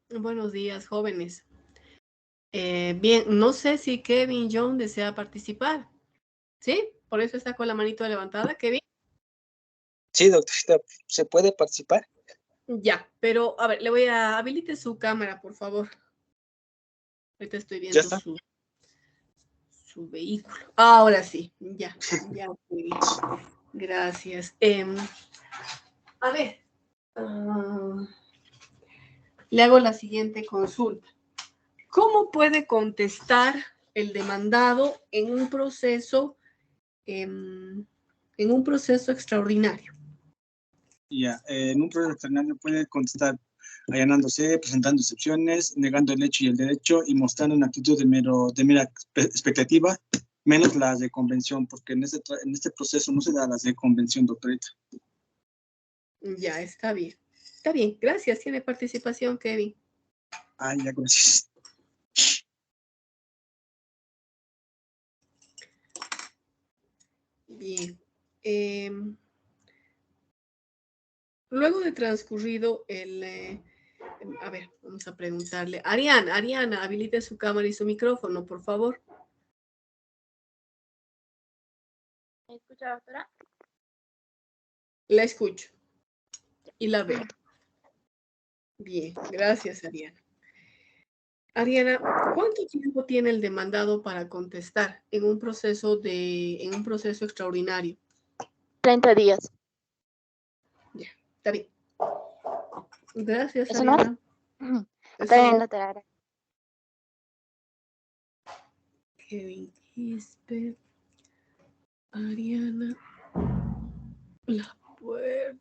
Buenos días, jóvenes. Bien, no sé si Kevin John desea participar. ¿Sí? Por eso está con la manito levantada, Kevin. Sí, doctorita, ¿se puede participar? Ya, pero a ver, le voy a habilite su cámara, por favor. Ahorita estoy ¿Ya viendo está? su vehículo. Ahora sí, ya, Kevin. Gracias. A ver, le hago la siguiente consulta. ¿Cómo puede contestar el demandado en un proceso extraordinario? Ya, en un proceso extraordinario puede contestar allanándose, presentando excepciones, negando el hecho y el derecho y mostrando una actitud de mera expectativa, menos las de convención, porque en este proceso no se da las de convención, doctorita. Ya, está bien. Está bien, gracias. Tiene participación, Kevin. Ya, gracias. Bien. Luego de transcurrido a ver, vamos a preguntarle. Ariana, habilite su cámara y su micrófono, por favor. ¿Me escucha, doctora? La escucho y la veo. Bien, gracias, Ariana. Ariana, ¿cuánto tiempo tiene el demandado para contestar en un proceso extraordinario? 30 días. Ya, está bien. Gracias, ¿Eso no más? Ariana. Está Eso bien, no. doctora. Kevin Gisbert, Ariana, La Puerta,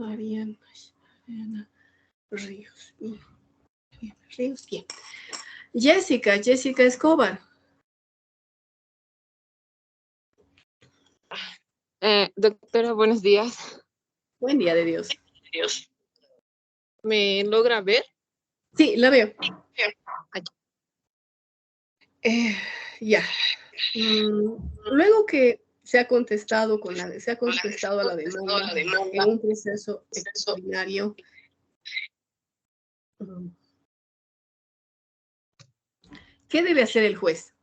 Ariana Ríos. Bien, Ríos, bien. Jessica Escobar. Doctora, buenos días. Buen día de Dios. ¿Me logra ver? Sí, la veo. Ya. Luego que se ha contestado a la demanda en un proceso extraordinario, ¿qué debe hacer el juez?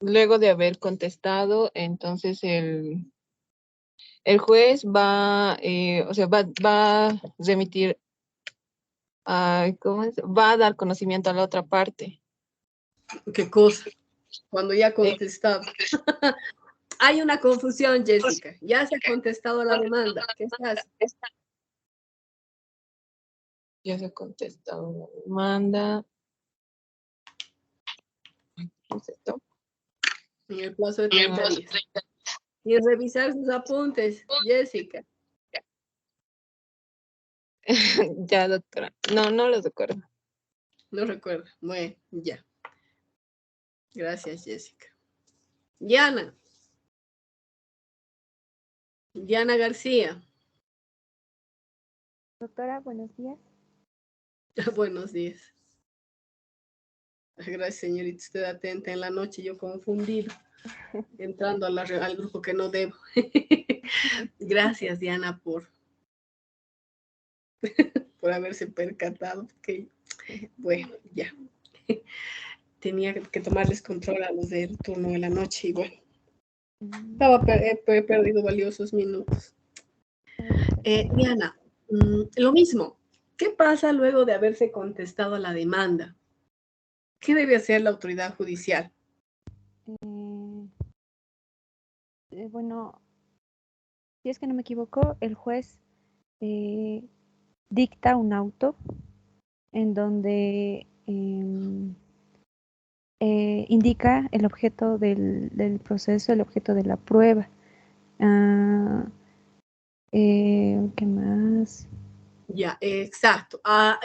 Luego de haber contestado, entonces el juez va, va a remitir, va a dar conocimiento a la otra parte. ¿Qué cosa? Cuando ya ha contestado. Hay una confusión, Jessica. Ya se ha contestado a la demanda. ¿Qué se hace? Ya se ha contestado la demanda. En el plazo de 30 días. Y revisar sus apuntes, Jessica. Ya, doctora. No lo recuerdo. No recuerdo. Bueno, ya. Gracias, Jessica. Diana García. Doctora, buenos días. Buenos días. Gracias, señorita. Usted atenta en la noche, yo confundido, entrando al grupo que no debo. Gracias, Diana, por haberse percatado. Okay. Bueno, ya. Tenía que tomarles control a los del turno de la noche y bueno, he perdido valiosos minutos. Diana, lo mismo. ¿Qué pasa luego de haberse contestado a la demanda? ¿Qué debe hacer la autoridad judicial? Bueno, si es que no me equivoco, el juez dicta un auto en donde indica el objeto del proceso, el objeto de la prueba. ¿Qué más? Ya, exacto.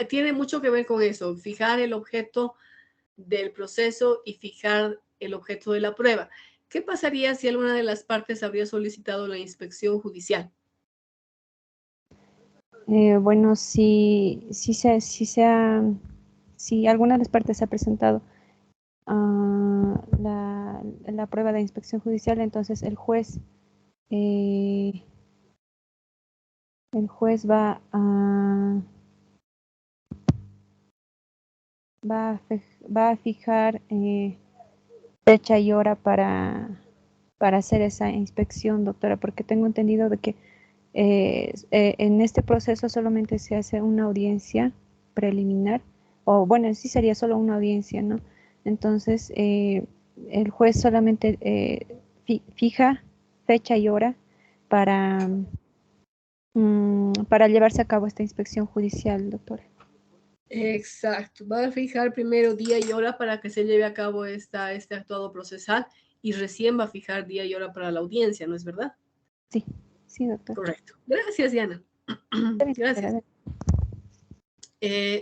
Tiene mucho que ver con eso, fijar el objeto del proceso y fijar el objeto de la prueba. ¿Qué pasaría si alguna de las partes habría solicitado la inspección judicial? Bueno, si alguna de las partes ha presentado la prueba de inspección judicial, entonces el juez el juez va a fijar fecha y hora para hacer esa inspección, doctora, porque tengo entendido de que en este proceso solamente se hace una audiencia preliminar, o bueno, sí sería solo una audiencia, ¿no? Entonces, el juez solamente fija fecha y hora para, para llevarse a cabo esta inspección judicial, doctora. Exacto. Va a fijar primero día y hora para que se lleve a cabo este actuado procesal y recién va a fijar día y hora para la audiencia, ¿no es verdad? Sí, sí, doctora. Correcto. Gracias, Diana. Está bien, Gracias. doctora.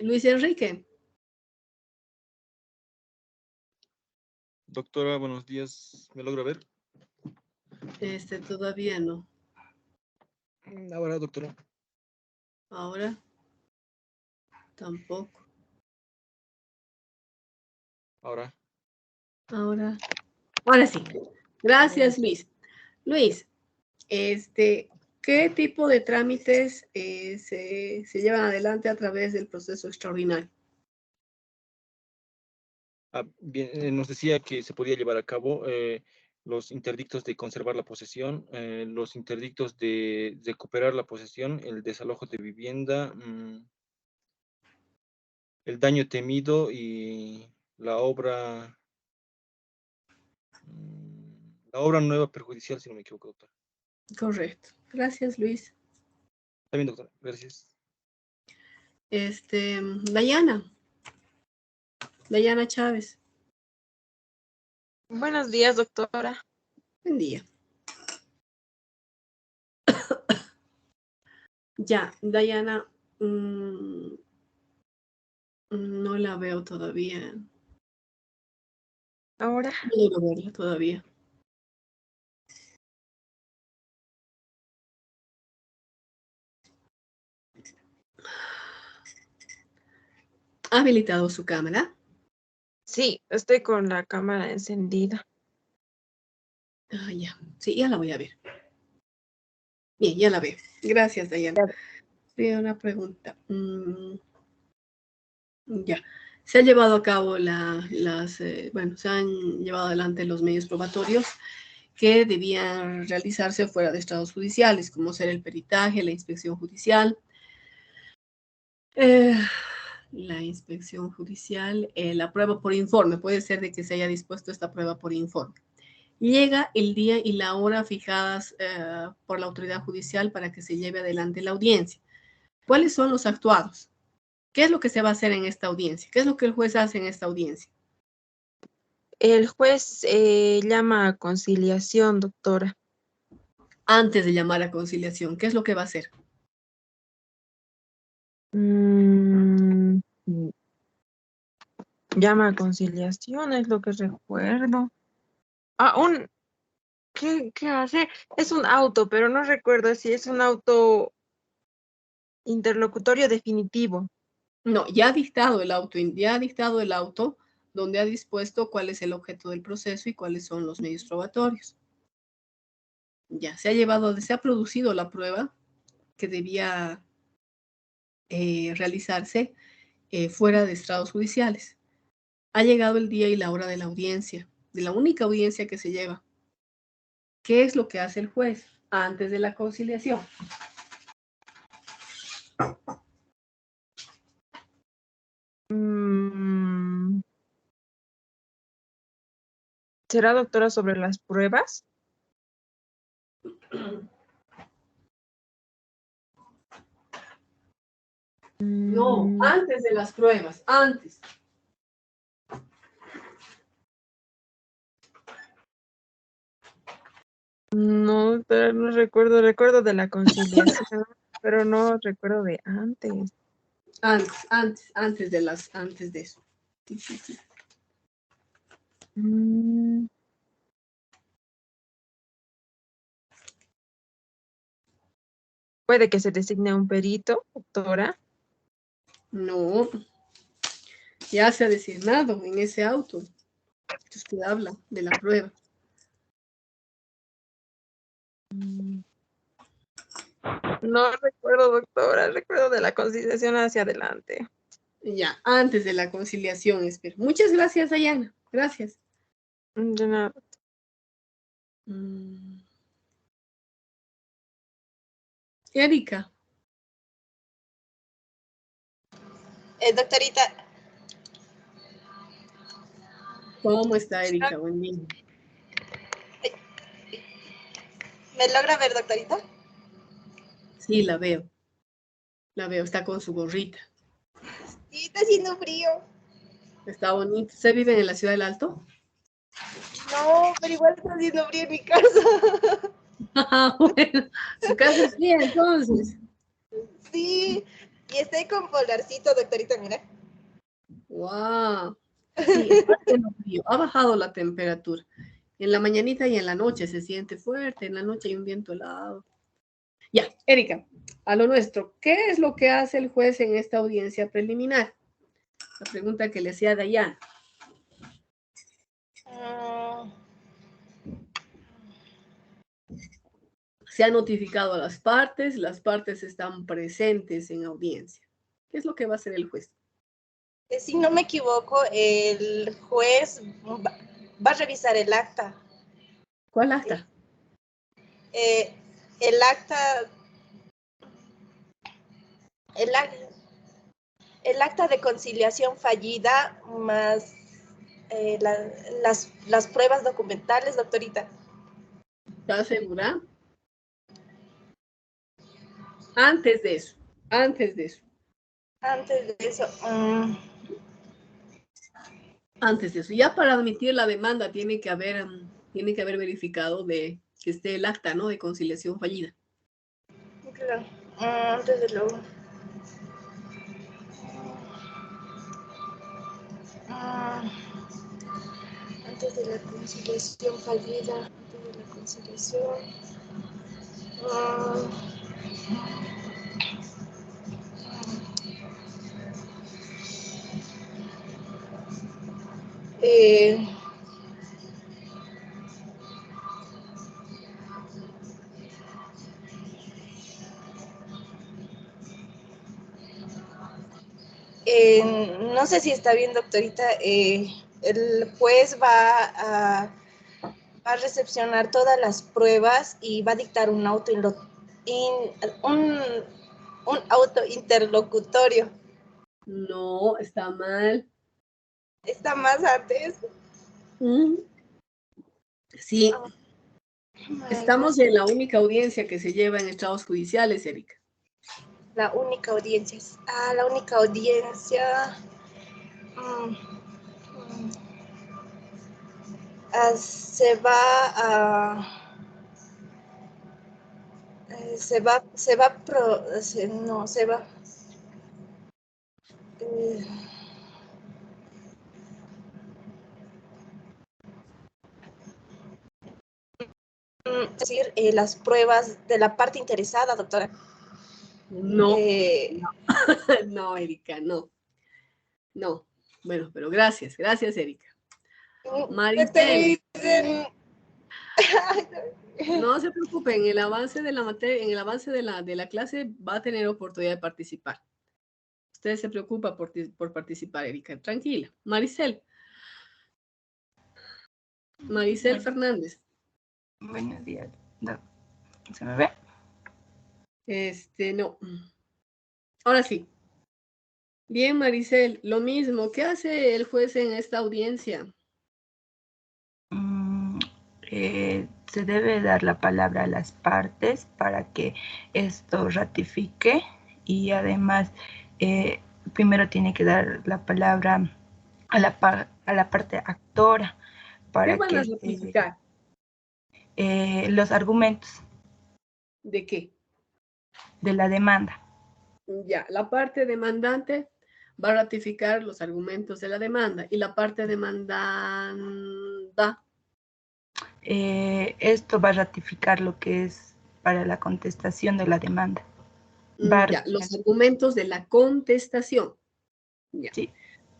Luis Enrique. Doctora, buenos días. ¿Me logra ver? Todavía no. Ahora, doctora. Ahora tampoco. Ahora. Ahora sí. Gracias, Luis. Luis, ¿qué tipo de trámites se llevan adelante a través del proceso extraordinario? Bien, nos decía que se podía llevar a cabo los interdictos de conservar la posesión, los interdictos de recuperar la posesión, el desalojo de vivienda, el daño temido y la obra nueva perjudicial, si no me equivoco, doctora. Correcto. Gracias, Luis. Está bien, doctora. Gracias. Dayana Chávez. Buenos días, doctora. Buen día. Ya, Dayana, no la veo todavía. Ahora, No logro verla todavía. ¿Ha habilitado su cámara? sí, estoy con la cámara encendida. Ya. Sí, ya la voy a ver. Bien, ya la veo. Gracias, Dayana. Sí, una pregunta. Ya. Se ha llevado a cabo se han llevado adelante los medios probatorios que debían realizarse fuera de estados judiciales, como ser el peritaje, la inspección judicial. La inspección judicial, la prueba por informe. Puede ser de que se haya dispuesto esta prueba por informe. Llega el día y la hora fijadas por la autoridad judicial para que se lleve adelante la audiencia. ¿Cuáles son los actuados? ¿Qué es lo que se va a hacer en esta audiencia? ¿Qué es lo que el juez hace en esta audiencia? El juez llama a conciliación, doctora. Antes de llamar a conciliación, ¿qué es lo que va a hacer? Llama a conciliación, es lo que recuerdo. ¿Qué hace? Es un auto, pero no recuerdo si es un auto interlocutorio definitivo. No, ya ha dictado el auto donde ha dispuesto cuál es el objeto del proceso y cuáles son los medios probatorios. Ya se ha producido la prueba que debía realizarse fuera de estrados judiciales. Ha llegado el día y la hora de la audiencia, de la única audiencia que se lleva. ¿Qué es lo que hace el juez antes de la conciliación? ¿Será, doctora, sobre las pruebas? No, antes de las pruebas, antes. No, doctora, no recuerdo de la conciliación, pero no recuerdo de antes. Antes de eso. Sí. Puede que se designe un perito, doctora. No, ya se ha designado en ese auto que usted habla de la prueba. No recuerdo, doctora, recuerdo de la conciliación hacia adelante. Ya, antes de la conciliación, espero. Muchas gracias, Dayana. Gracias. De nada. Erika, Doctorita, ¿cómo está Erika? Buen día. ¿me logra ver, doctorita? Sí, la veo. La veo, está con su gorrita. Sí, está haciendo frío. Está bonito. ¿Usted vive en la ciudad del Alto? No, pero igual está haciendo frío en mi casa. Ah, bueno, su casa es fría, entonces. Sí, y estoy con polarcito, doctorita, mira. Wow. Sí, está haciendo frío. Ha bajado la temperatura. En la mañanita y en la noche se siente fuerte. En la noche hay un viento helado. Ya, Erika, a lo nuestro. ¿Qué es lo que hace el juez en esta audiencia preliminar? La pregunta que le hacía Dayana. Se ha notificado a las partes están presentes en audiencia. ¿Qué es lo que va a hacer el juez? Si no me equivoco, el juez va a revisar el acta. ¿Cuál acta? El acta... El acta de conciliación fallida más las pruebas documentales, doctorita. ¿Estás segura? Antes de eso. Antes de eso. Antes de eso. Ya para admitir la demanda tiene que haber verificado de que esté el acta, ¿no? De conciliación fallida. Claro. Antes de lo... antes de la conciliación fallida, antes de la conciliación. No sé si está bien, doctorita. El juez va a recepcionar todas las pruebas y va a dictar un auto interlocutorio. No, está mal. Está más antes. Sí. Estamos en la única audiencia que se lleva en estados judiciales, Erika. La única audiencia. La única audiencia. Se va decir las pruebas de la parte interesada, doctora. No, no, Erika, no. No. Bueno, pero gracias, Erika. Maricel. No se preocupen, en el avance de la materia, en el avance de la clase va a tener oportunidad de participar. Usted se preocupa por participar, Erika. Tranquila. Maricel. Maricel Fernández. Buenos días. No. ¿Se me ve? No. Ahora sí. Bien, Maricel, lo mismo. ¿Qué hace el juez en esta audiencia? Se debe dar la palabra a las partes para que esto ratifique y además primero tiene que dar la palabra a la parte actora para ¿Qué van a ratificar? Los argumentos. ¿De qué? De la demanda. Ya, la parte demandante va a ratificar los argumentos de la demanda y la parte demandada. Esto va a ratificar lo que es para la contestación de la demanda. Ya, los argumentos de la contestación. Ya. Sí.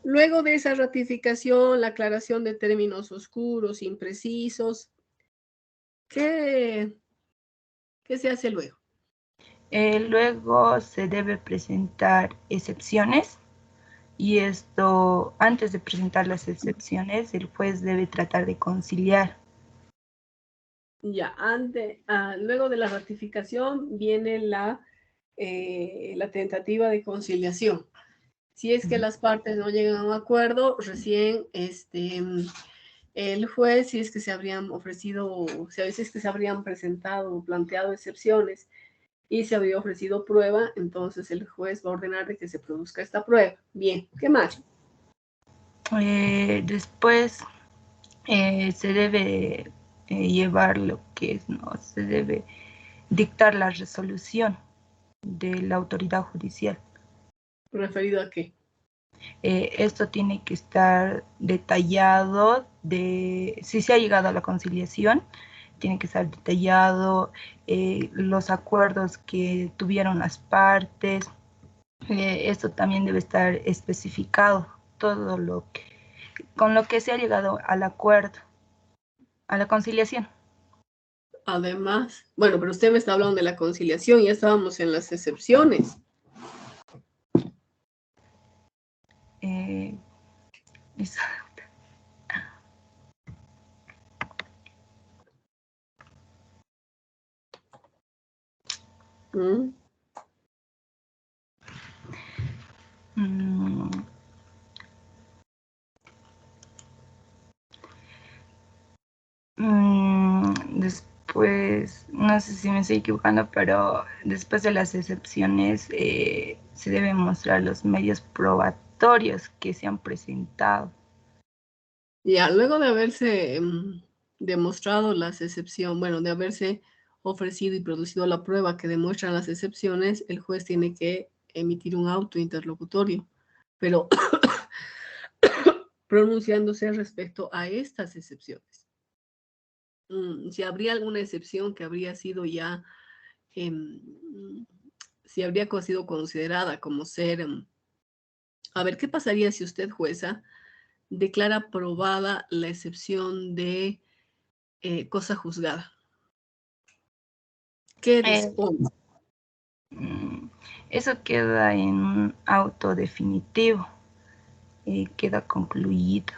Luego de esa ratificación, la aclaración de términos oscuros, imprecisos, ¿qué se hace luego? Luego se debe presentar excepciones y esto, antes de presentar las excepciones, el juez debe tratar de conciliar. Ya, luego de la ratificación viene la tentativa de conciliación. Si es que las partes no llegan a un acuerdo, recién el juez, si es que se habrían ofrecido, si a veces que se habrían presentado o planteado excepciones y se habría ofrecido prueba, entonces el juez va a ordenar de que se produzca esta prueba. Bien, ¿qué más? Después se debe llevar lo que es, ¿no? Se debe dictar la resolución de la autoridad judicial. ¿Referido a qué? Esto tiene que estar detallado si se ha llegado a la conciliación, tiene que estar detallado los acuerdos que tuvieron las partes. Esto también debe estar especificado, todo con lo que se ha llegado al acuerdo, a la conciliación. Además, bueno, pero usted me está hablando de la conciliación, ya estábamos en las excepciones. Exacto. Después, no sé si me estoy equivocando, pero después de las excepciones se deben mostrar los medios probatorios que se han presentado. Ya, luego de haberse demostrado las excepciones, bueno, de haberse ofrecido y producido la prueba que demuestran las excepciones, el juez tiene que emitir un auto interlocutorio, pero pronunciándose respecto a estas excepciones. Si habría alguna excepción que habría sido ya, si habría sido considerada como ser, a ver, ¿qué pasaría si usted, jueza, declara aprobada la excepción de cosa juzgada? ¿Qué dispone? Eso queda en un auto definitivo, queda concluido.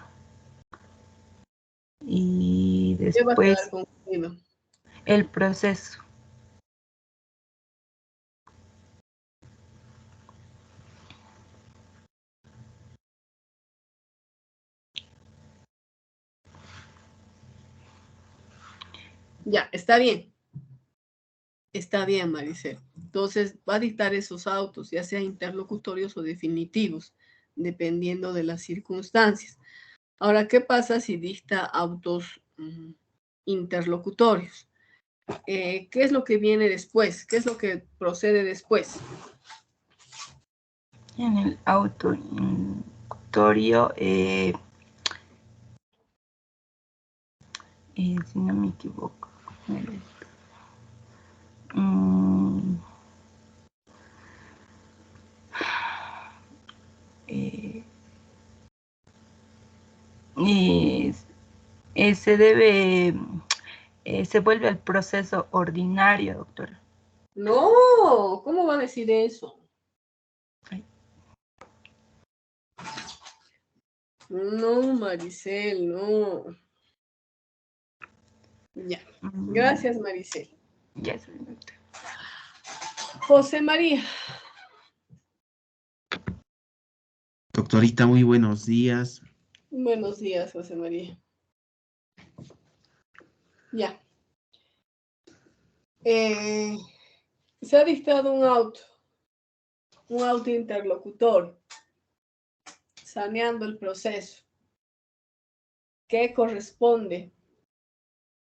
Y ¿Qué va a quedar después concluido? el proceso. Ya, está bien. Está bien, Maricel. Entonces, va a dictar esos autos, ya sea interlocutorios o definitivos, dependiendo de las circunstancias. Ahora, ¿qué pasa si dicta autos interlocutorios? ¿Qué es lo que viene después? ¿Qué es lo que procede después? En el auto interlocutorio, si no me equivoco, se vuelve al proceso ordinario, doctora. No, ¿cómo va a decir eso? No, Maricel, no. Ya. Gracias, Maricel. Ya soy doctora. José María. Doctorita, muy buenos días. Buenos días, José María. Ya. Se ha dictado un auto interlocutor, saneando el proceso. ¿Qué corresponde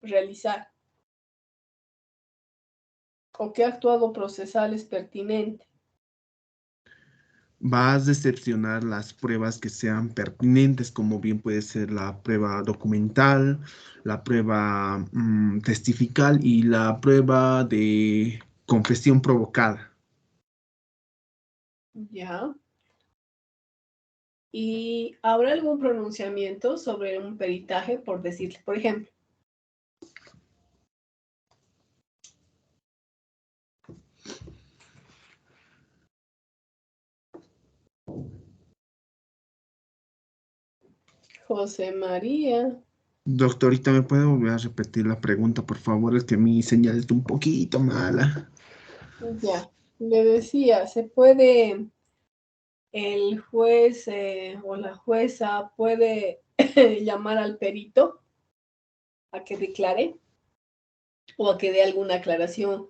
realizar? ¿O qué actuado procesal es pertinente? Vas a decepcionar las pruebas que sean pertinentes, como bien puede ser la prueba documental, la prueba testifical y la prueba de confesión provocada. Ya. ¿Y habrá algún pronunciamiento sobre un peritaje, por decirle, por ejemplo? José María. Doctorita, ¿me puede volver a repetir la pregunta, por favor? Es que mi señal está un poquito mala. Ya, le decía, ¿se puede, el juez o la jueza puede llamar al perito a que declare o a que dé alguna aclaración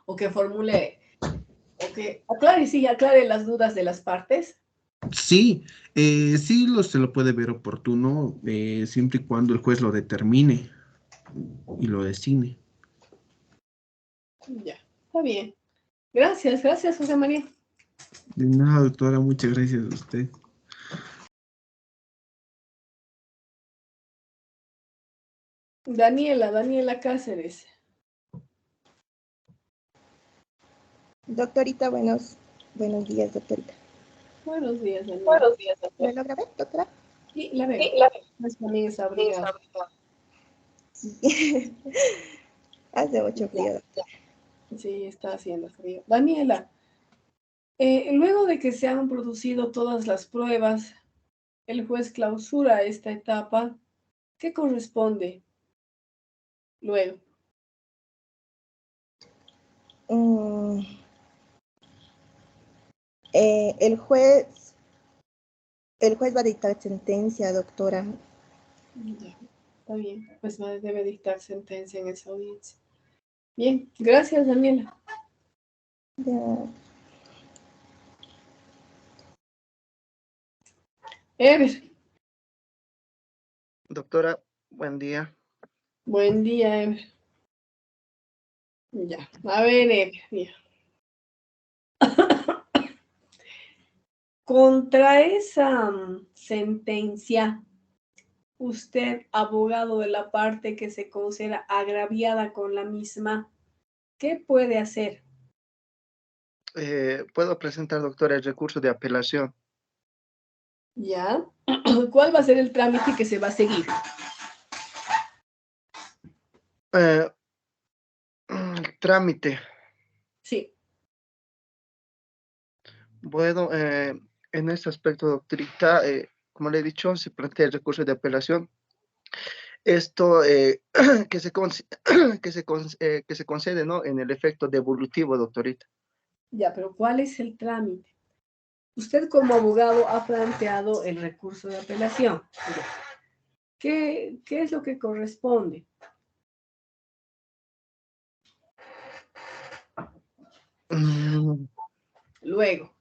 o que formule o que aclare, sí, aclare las dudas de las partes? Sí, sí se lo puede ver oportuno, siempre y cuando el juez lo determine y lo designe. Ya, está bien. Gracias, gracias, José María. De nada, doctora, muchas gracias a usted. Daniela Cáceres. Doctorita, buenos días, doctorita. Buenos días, Daniela. ¿Me logra ver, doctora? Sí, la veo. Pues también está abrigada. Sí. Hace mucho frío, doctora. Sí, está haciendo frío. Daniela, luego de que se han producido todas las pruebas, el juez clausura esta etapa. ¿Qué corresponde luego? Mm, el juez va a dictar sentencia, doctora. Ya, está bien, pues debe dictar sentencia en esa audiencia. Bien, gracias, Daniela. Ya. Ever. Doctora, buen día. Buen día, Ever. Ya, a ver, Ever, mira. Contra esa sentencia, usted, abogado de la parte que se considera agraviada con la misma, ¿qué puede hacer? ¿Puedo presentar, doctora, el recurso de apelación? ¿Ya? ¿Cuál va a ser el trámite que se va a seguir? Trámite. Sí. Bueno, en este aspecto, doctorita, como le he dicho, se plantea el recurso de apelación. Esto que se concede, ¿no? En el efecto devolutivo, doctorita. Ya, pero ¿cuál es el trámite? Usted como abogado ha planteado el recurso de apelación. Ya. ¿Qué es lo que corresponde? Luego,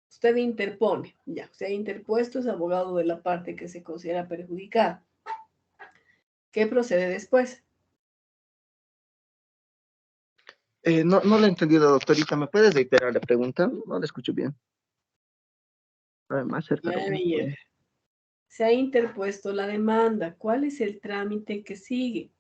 usted interpone. Ya, usted ha interpuesto, es abogado de la parte que se considera perjudicada. ¿Qué procede después? No lo he entendido, doctorita. ¿Me puedes reiterar la pregunta? No la escucho bien. A ver, más cerca. Se ha interpuesto la demanda. ¿Cuál es el trámite que sigue?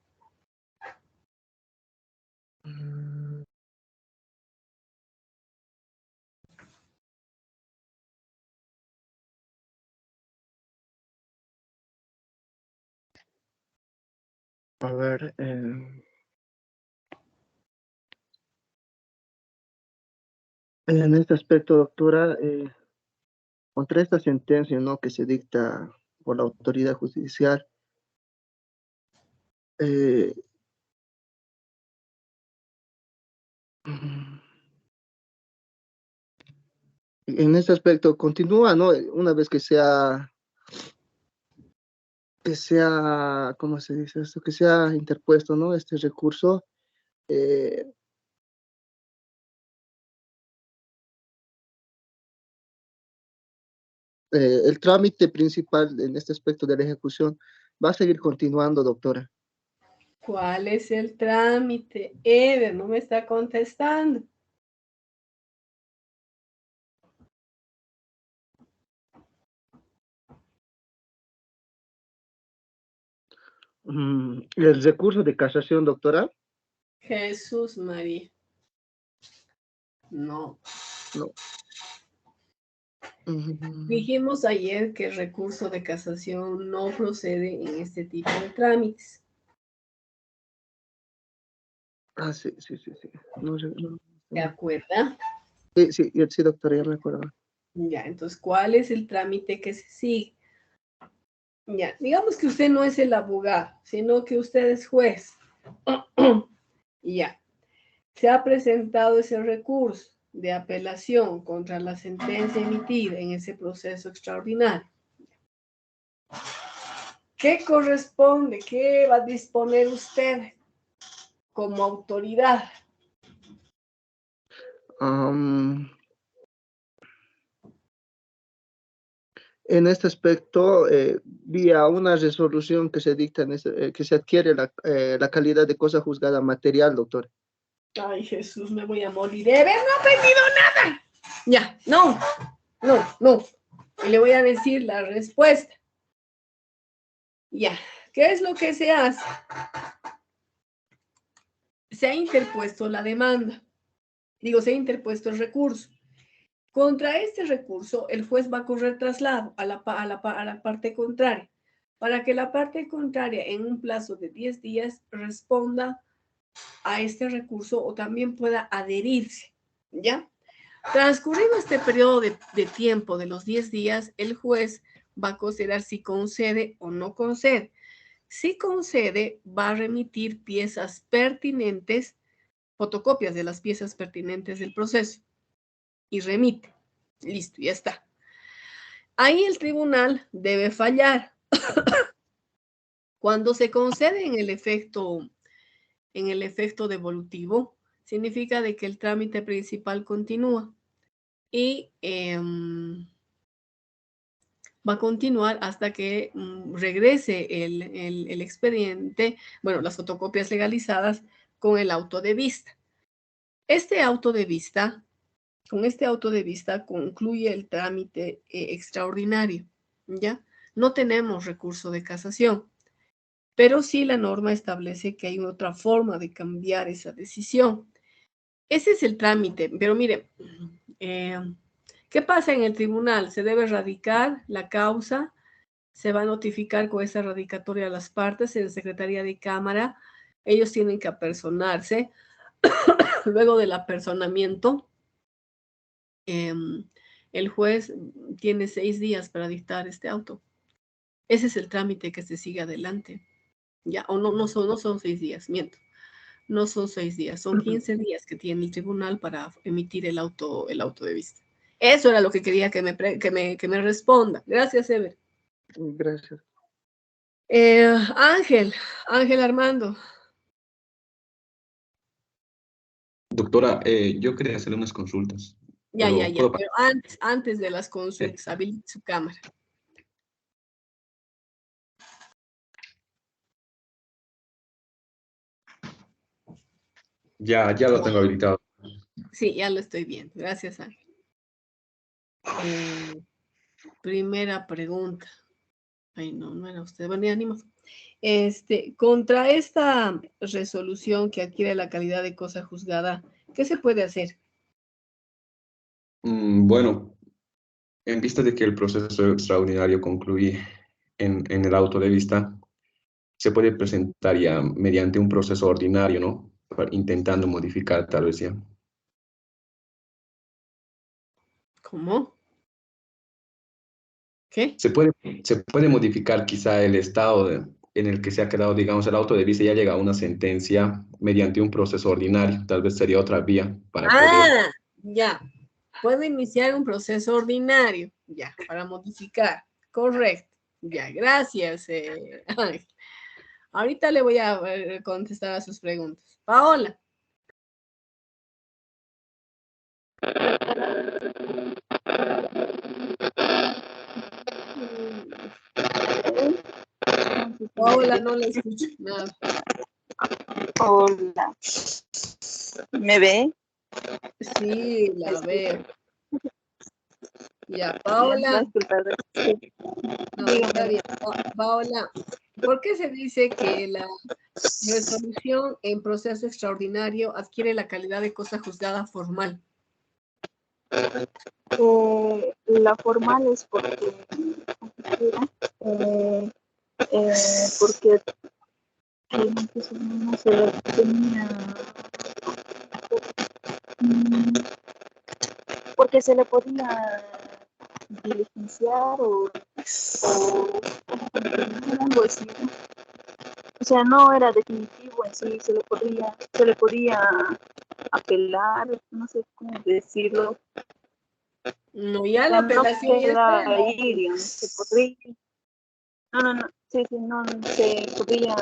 A ver, en este aspecto, doctora, contra esta sentencia, ¿no? Que se dicta por la autoridad judicial, en este aspecto continúa, ¿no? Una vez que sea, ¿cómo se dice esto? Que sea interpuesto, ¿no? Este recurso, el trámite principal en este aspecto de la ejecución va a seguir continuando, doctora. ¿Cuál es el trámite? Eder, no me está contestando. El recurso de casación, doctora. Jesús María. No. No. Dijimos ayer que el recurso de casación no procede en este tipo de trámites. Ah, sí. No. ¿De acuerdo? Sí, doctora, ya me acuerdo. Ya, entonces, ¿cuál es el trámite que se sigue? Ya, digamos que usted no es el abogado, sino que usted es juez. Ya, se ha presentado ese recurso de apelación contra la sentencia emitida en ese proceso extraordinario. ¿Qué corresponde? ¿Qué va a disponer usted como autoridad? En este aspecto, vía una resolución que se dicta, que se adquiere la calidad de cosa juzgada material, doctor. Ay, Jesús, me voy a morir. ¡No he aprendido nada! Ya, no. Y le voy a decir la respuesta. Ya, ¿qué es lo que se hace? Se ha interpuesto la demanda. Se ha interpuesto el recurso. Contra este recurso, el juez va a correr traslado a la parte contraria, para que la parte contraria en un plazo de 10 días responda a este recurso o también pueda adherirse, ¿ya? Transcurrido este periodo de tiempo de los 10 días, el juez va a considerar si concede o no concede. Si concede, va a remitir piezas pertinentes, fotocopias de las piezas pertinentes del proceso, y remite. Listo, ya está. Ahí el tribunal debe fallar. Cuando se concede en el efecto devolutivo, significa de que el trámite principal continúa y va a continuar hasta que regrese el expediente, bueno, las fotocopias legalizadas con el auto de vista. Con este auto de vista concluye el trámite extraordinario, ¿ya? No tenemos recurso de casación, pero sí la norma establece que hay otra forma de cambiar esa decisión. Ese es el trámite, pero mire, ¿qué pasa en el tribunal? Se debe radicar la causa, se va a notificar con esa radicatoria a las partes en la Secretaría de Cámara, ellos tienen que apersonarse. Luego del apersonamiento, el juez tiene 6 días para dictar este auto. Ese es el trámite que se sigue adelante. Ya, o no son 6 días, miento. No son 6 días, son 15 días que tiene el tribunal para emitir el auto de vista. Eso era lo que quería que me responda. Gracias, Ever. Gracias. Ángel Armando. Doctora, yo quería hacerle unas consultas. Ya. ¿puedo? Pero antes de las consultas, habilite su cámara. Ya lo tengo habilitado. Sí, ya lo estoy viendo. Gracias, Ángel. Primera pregunta. Ay, no era usted. Bueno, ya ánimos. Contra esta resolución que adquiere la calidad de cosa juzgada, ¿qué se puede hacer? Bueno, en vista de que el proceso extraordinario concluye en el auto de vista, se puede presentar ya mediante un proceso ordinario, ¿no? Intentando modificar tal vez ya. ¿Cómo? ¿Qué? Se puede modificar quizá el estado en el que se ha quedado, digamos, el auto de vista, ya llega a una sentencia mediante un proceso ordinario. Tal vez sería otra vía para poder... Ya. Puedo iniciar un proceso ordinario, ya, para modificar. Correcto. Ya, gracias, Ángel. Ahorita le voy a contestar a sus preguntas. Paola. Paola, no le escucho nada. Hola. ¿Me ve? Sí, la veo. Ya, Paola. No, está bien. Paola, ¿por qué se dice que la resolución en proceso extraordinario adquiere la calidad de cosa juzgada formal? La formal es porque no se tenía, porque se le podía diligenciar o o algo así. O sea, no era definitivo en sí, se le podía apelar, no sé cómo decirlo. No, ya O la sea, no apelación ya queda está. ahí, digamos, se podría. No, sí, no se podría.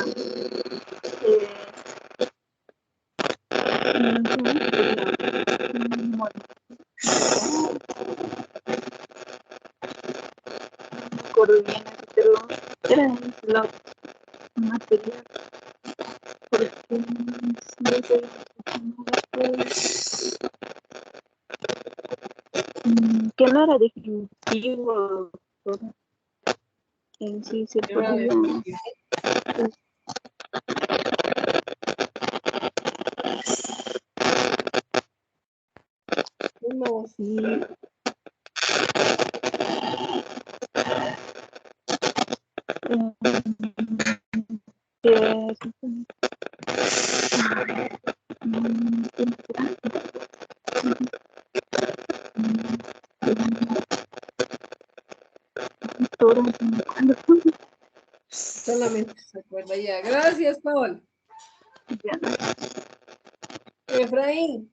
Recuerdo bien, pero era lo material. Porque no sé, que no era definitivo, todo. En sí se No era podía. definitivo. No, sí. Solamente se acuerda ya. Gracias, Paul. Efraín.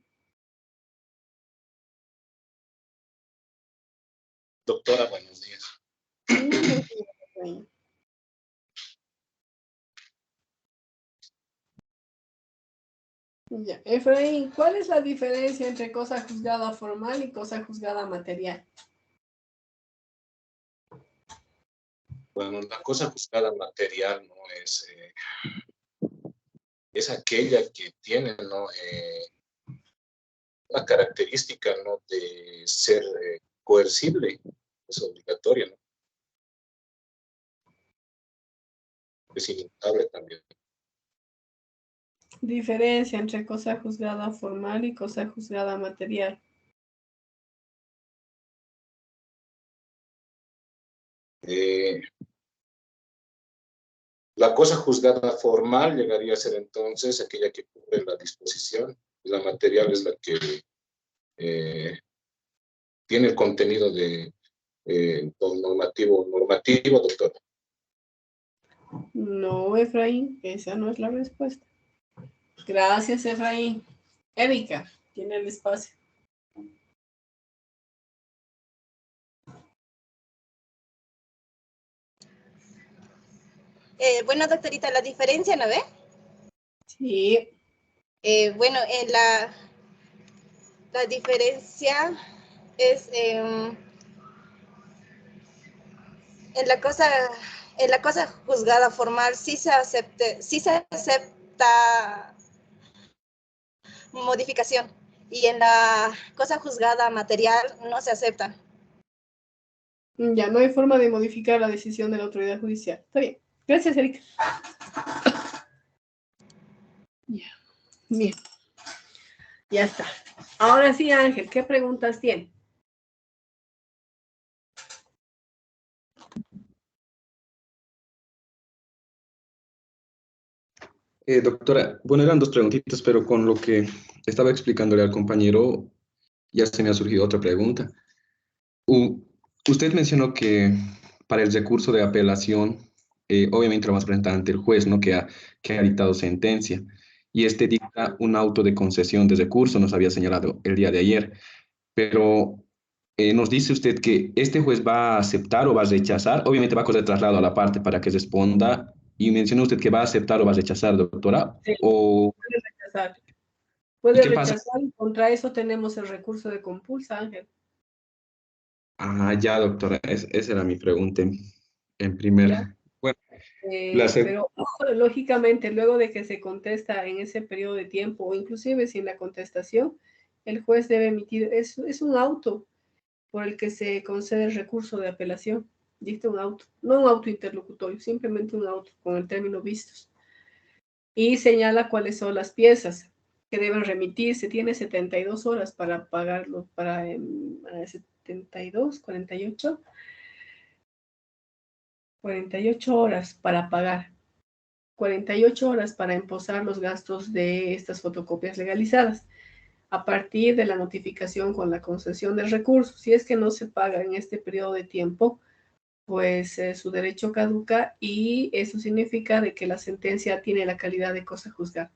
Doctora, buenos días. Ya. Efraín, ¿cuál es la diferencia entre cosa juzgada formal y cosa juzgada material? Bueno, la cosa juzgada material no es aquella que tiene, ¿no? La característica, ¿no? De ser coercible, es obligatoria, ¿no? Es inevitable también. Diferencia entre cosa juzgada formal y cosa juzgada material. La cosa juzgada formal llegaría a ser entonces aquella que cubre la disposición, y la material es la que tiene el contenido de normativo, doctor. No, Efraín, esa no es la respuesta. Gracias, Efraín. Erika, tiene el espacio. Bueno, doctorita, la diferencia, ¿no ve? Sí. Bueno, en la diferencia es en la cosa juzgada formal sí se acepta modificación, y en la cosa juzgada material no se acepta. Ya, no hay forma de modificar la decisión de la autoridad judicial. Está bien. Gracias, Erika. Ya. Bien. Ya está. Ahora sí, Ángel, ¿qué preguntas tiene? Doctora, bueno, eran dos preguntitas, pero con lo que estaba explicándole al compañero, ya se me ha surgido otra pregunta. Usted mencionó que para el recurso de apelación, obviamente lo vamos a presentar ante el juez, ¿no? Que ha dictado sentencia, y este dicta un auto de concesión de recurso, nos había señalado el día de ayer, pero nos dice usted que este juez va a aceptar o va a rechazar, obviamente va a correr traslado a la parte para que responda, y mencionó usted que va a aceptar o va a rechazar, doctora, Sí, o... puede rechazar. ¿Y Puede qué pasa? rechazar y contra eso tenemos el recurso de compulsa, Ángel. Ah, ya, doctora, esa era mi pregunta en ¿Ya? Bueno, Pero lógicamente, luego de que se contesta en ese periodo de tiempo, o inclusive sin la contestación, el juez debe emitir, es un auto por el que se concede el recurso de apelación. Dicta un auto, no un auto interlocutorio, simplemente un auto con el término vistos. Y señala cuáles son las piezas que deben remitirse. Tiene 72 horas para pagarlo, para 72, 48 horas para pagar. 48 horas para emposar los gastos de estas fotocopias legalizadas, a partir de la notificación con la concesión del recurso. Si es que no se paga en este periodo de tiempo, pues su derecho caduca y eso significa de que la sentencia tiene la calidad de cosa juzgada.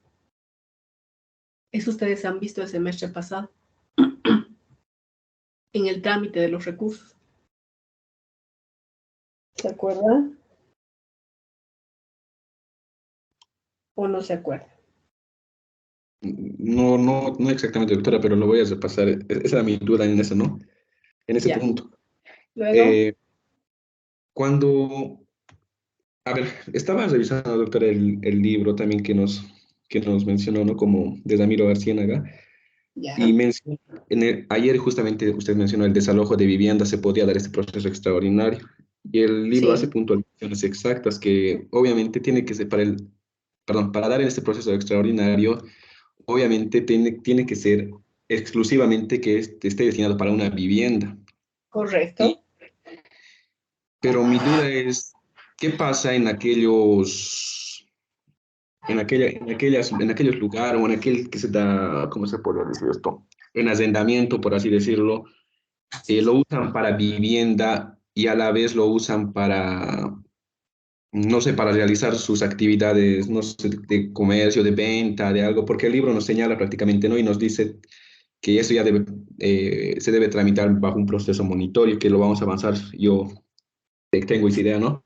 Eso ustedes han visto el semestre pasado en el trámite de los recursos. ¿Se acuerdan? ¿O no se acuerdan? No exactamente, doctora, pero lo voy a repasar. Esa era mi duda en eso, ¿no? En ese Ya. punto. Luego, Cuando, a ver, estaba revisando, doctora, el libro también que nos mencionó, ¿no? Como de Ramiro García, ya. y ayer justamente usted mencionó el desalojo de vivienda, se podía dar este proceso extraordinario. Y el libro Sí. hace puntualizaciones exactas que obviamente tiene que ser para dar en este proceso extraordinario, obviamente tiene que ser exclusivamente que esté destinado para una vivienda. Correcto. Pero mi duda es, ¿qué pasa en aquellos lugares o en aquel que se da, ¿cómo se puede decir esto? En arrendamiento, por así decirlo, lo usan para vivienda y a la vez lo usan para, no sé, para realizar sus actividades, no sé, de comercio, de venta, de algo, porque el libro nos señala prácticamente, ¿no? Y nos dice que eso ya se debe tramitar bajo un proceso monitorio, que lo vamos a avanzar. Yo tengo esa idea, ¿no?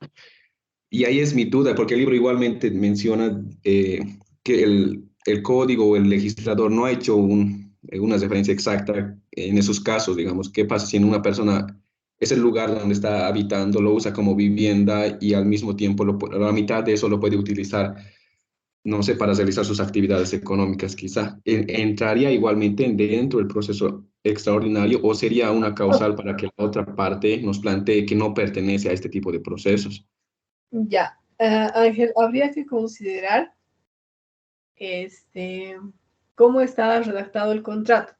Y ahí es mi duda, porque el libro igualmente menciona que el código o el legislador no ha hecho una referencia exacta en esos casos, digamos. ¿Qué pasa si en una persona es el lugar donde está habitando, lo usa como vivienda y al mismo tiempo la mitad de eso lo puede utilizar, no sé, para realizar sus actividades económicas quizá? ¿Entraría igualmente dentro del proceso extraordinario o sería una causal para que la otra parte nos plantee que no pertenece a este tipo de procesos? Ya. Ángel, habría que considerar cómo está redactado el contrato.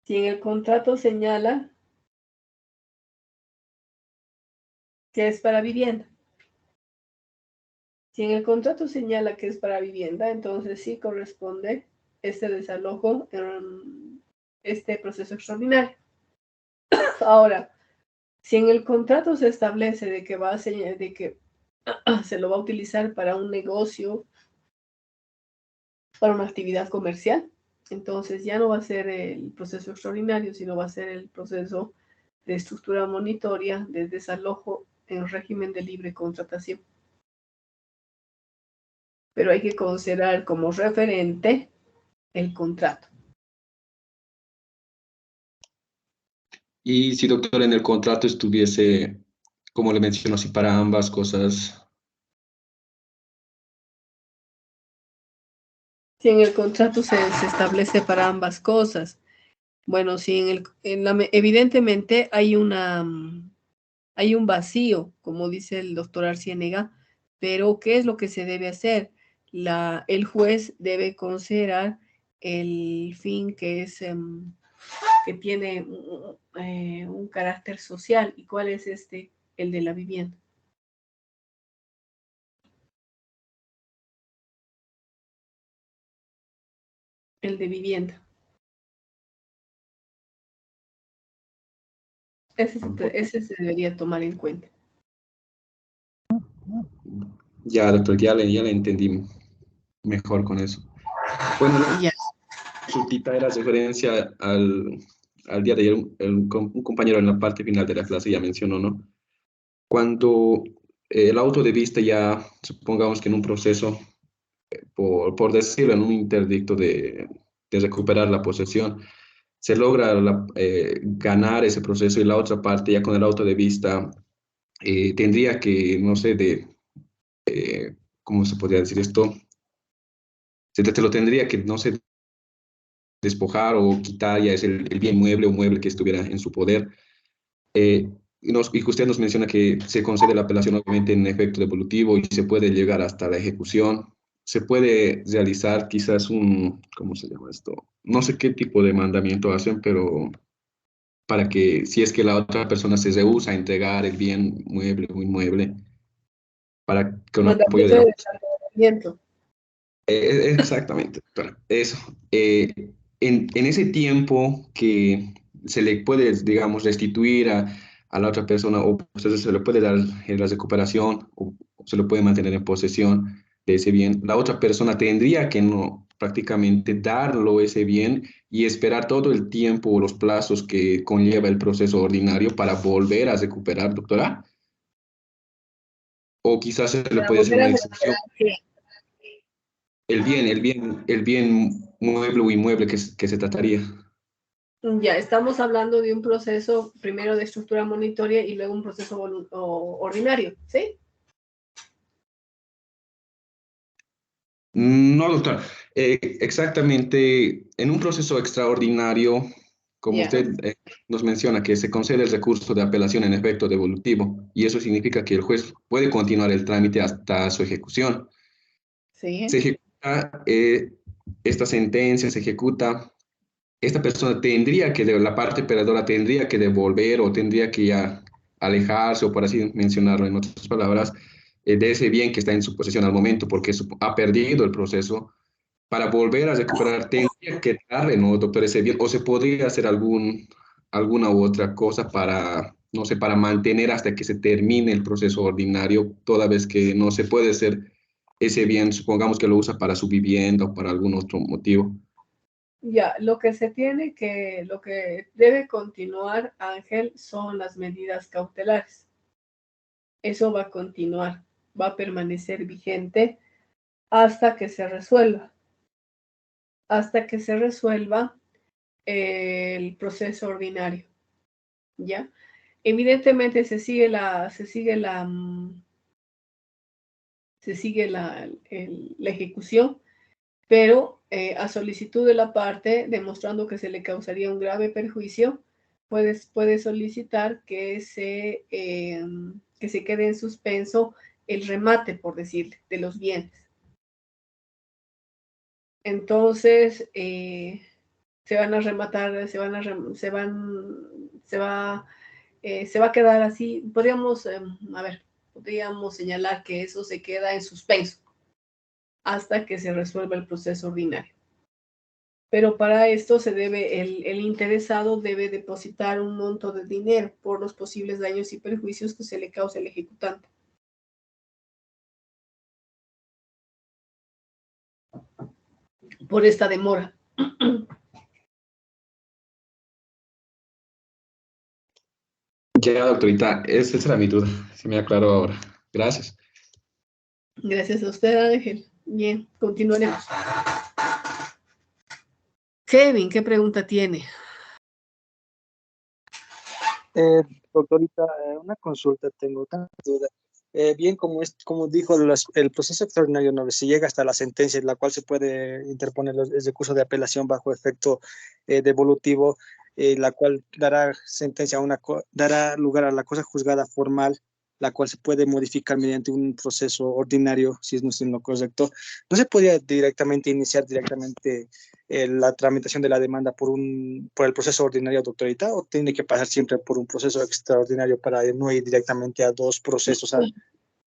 Si en el contrato señala que es para vivienda. Si en el contrato señala que es para vivienda, entonces sí corresponde este desalojo en este proceso extraordinario. Ahora, si en el contrato se establece de que se lo va a utilizar para un negocio, para una actividad comercial, entonces ya no va a ser el proceso extraordinario, sino va a ser el proceso de estructura monitoria de desalojo en régimen de libre contratación. Pero hay que considerar como referente el contrato. Y si, doctor, en el contrato estuviese, como le menciono, así para ambas cosas. Si en el contrato se establece para ambas cosas. Bueno, si evidentemente hay un vacío, como dice el doctor Arciénega, pero ¿qué es lo que se debe hacer? El juez debe considerar el fin que es que tiene un carácter social. ¿Y cuál es el de la vivienda? El de vivienda. Ese se debería tomar en cuenta. Ya, doctor, ya le entendí mejor con eso. Bueno, ya. Su tita era referencia al día de ayer, un compañero en la parte final de la clase ya mencionó, ¿no? Cuando el auto de vista ya, supongamos que en un proceso, por decirlo, en un interdicto de recuperar la posesión, se logra ganar ese proceso y la otra parte ya con el auto de vista tendría que, no sé, ¿cómo se podría decir esto? Te lo tendría que, no sé, despojar o quitar, ya es el bien mueble o mueble que estuviera en su poder. Y usted nos menciona que se concede la apelación obviamente en efecto devolutivo y se puede llegar hasta la ejecución. Se puede realizar quizás ¿cómo se llama esto? No sé qué tipo de mandamiento hacen, pero para que si es que la otra persona se rehúsa a entregar el bien mueble o inmueble, para con apoyo de la... Desarrolamiento. Exactamente, doctora, eso. En ese tiempo que se le puede, digamos, restituir a la otra persona, o pues, se le puede dar la recuperación, o se le puede mantener en posesión de ese bien. La otra persona tendría que no prácticamente darlo ese bien y esperar todo el tiempo o los plazos que conlleva el proceso ordinario para volver a recuperar, doctora. O quizás se le Para puede hacer volver a una excepción. recuperar, ¿qué? El bien mueble o inmueble que se trataría. Ya, estamos hablando de un proceso primero de estructura monitoria y luego un proceso ordinario, ¿sí? No, doctor. Exactamente, en un proceso extraordinario, como Ya. usted nos menciona, que se concede el recurso de apelación en efecto devolutivo, y eso significa que el juez puede continuar el trámite hasta su ejecución. Sí. Se ejecuta esta sentencia, se ejecuta, esta persona tendría que, la parte perdedora tendría que devolver o tendría que ya alejarse, o por así mencionarlo en otras palabras, de ese bien que está en su posesión al momento, porque ha perdido el proceso. Para volver a recuperar, tendría que darle, ¿no, doctor, ese bien? O se podría hacer alguna u otra cosa para, no sé, para mantener hasta que se termine el proceso ordinario, toda vez que no se puede hacer ese bien, supongamos que lo usa para su vivienda o para algún otro motivo. Ya, lo que debe continuar, Ángel, son las medidas cautelares. Eso va a continuar, va a permanecer vigente hasta que se resuelva. Hasta que se resuelva el proceso ordinario. ¿Ya? Evidentemente se sigue la ejecución, pero a solicitud de la parte, demostrando que se le causaría un grave perjuicio, puede solicitar que se quede en suspenso el remate, por decirle, de los bienes. Entonces, se van a rematar, se va a quedar así. Podríamos señalar que eso se queda en suspenso hasta que se resuelva el proceso ordinario. Pero para esto el interesado debe depositar un monto de dinero por los posibles daños y perjuicios que se le cause al ejecutante. Por esta demora. Ya, doctorita, esa era mi duda. Se me aclaró ahora. Gracias. Gracias a usted, Ángel. Bien, continuaremos. Kevin, ¿qué pregunta tiene? Doctorita, una consulta tengo, tanta duda. Bien, como dijo, el proceso extraordinario no se llega hasta la sentencia, en la cual se puede interponer el recurso de apelación bajo efecto devolutivo, la cual dará dará lugar a la cosa juzgada formal, la cual se puede modificar mediante un proceso ordinario, si no es en lo correcto. ¿No se podría iniciar directamente la tramitación de la demanda por el proceso ordinario, doctorita, o tiene que pasar siempre por un proceso extraordinario para no ir directamente a dos procesos,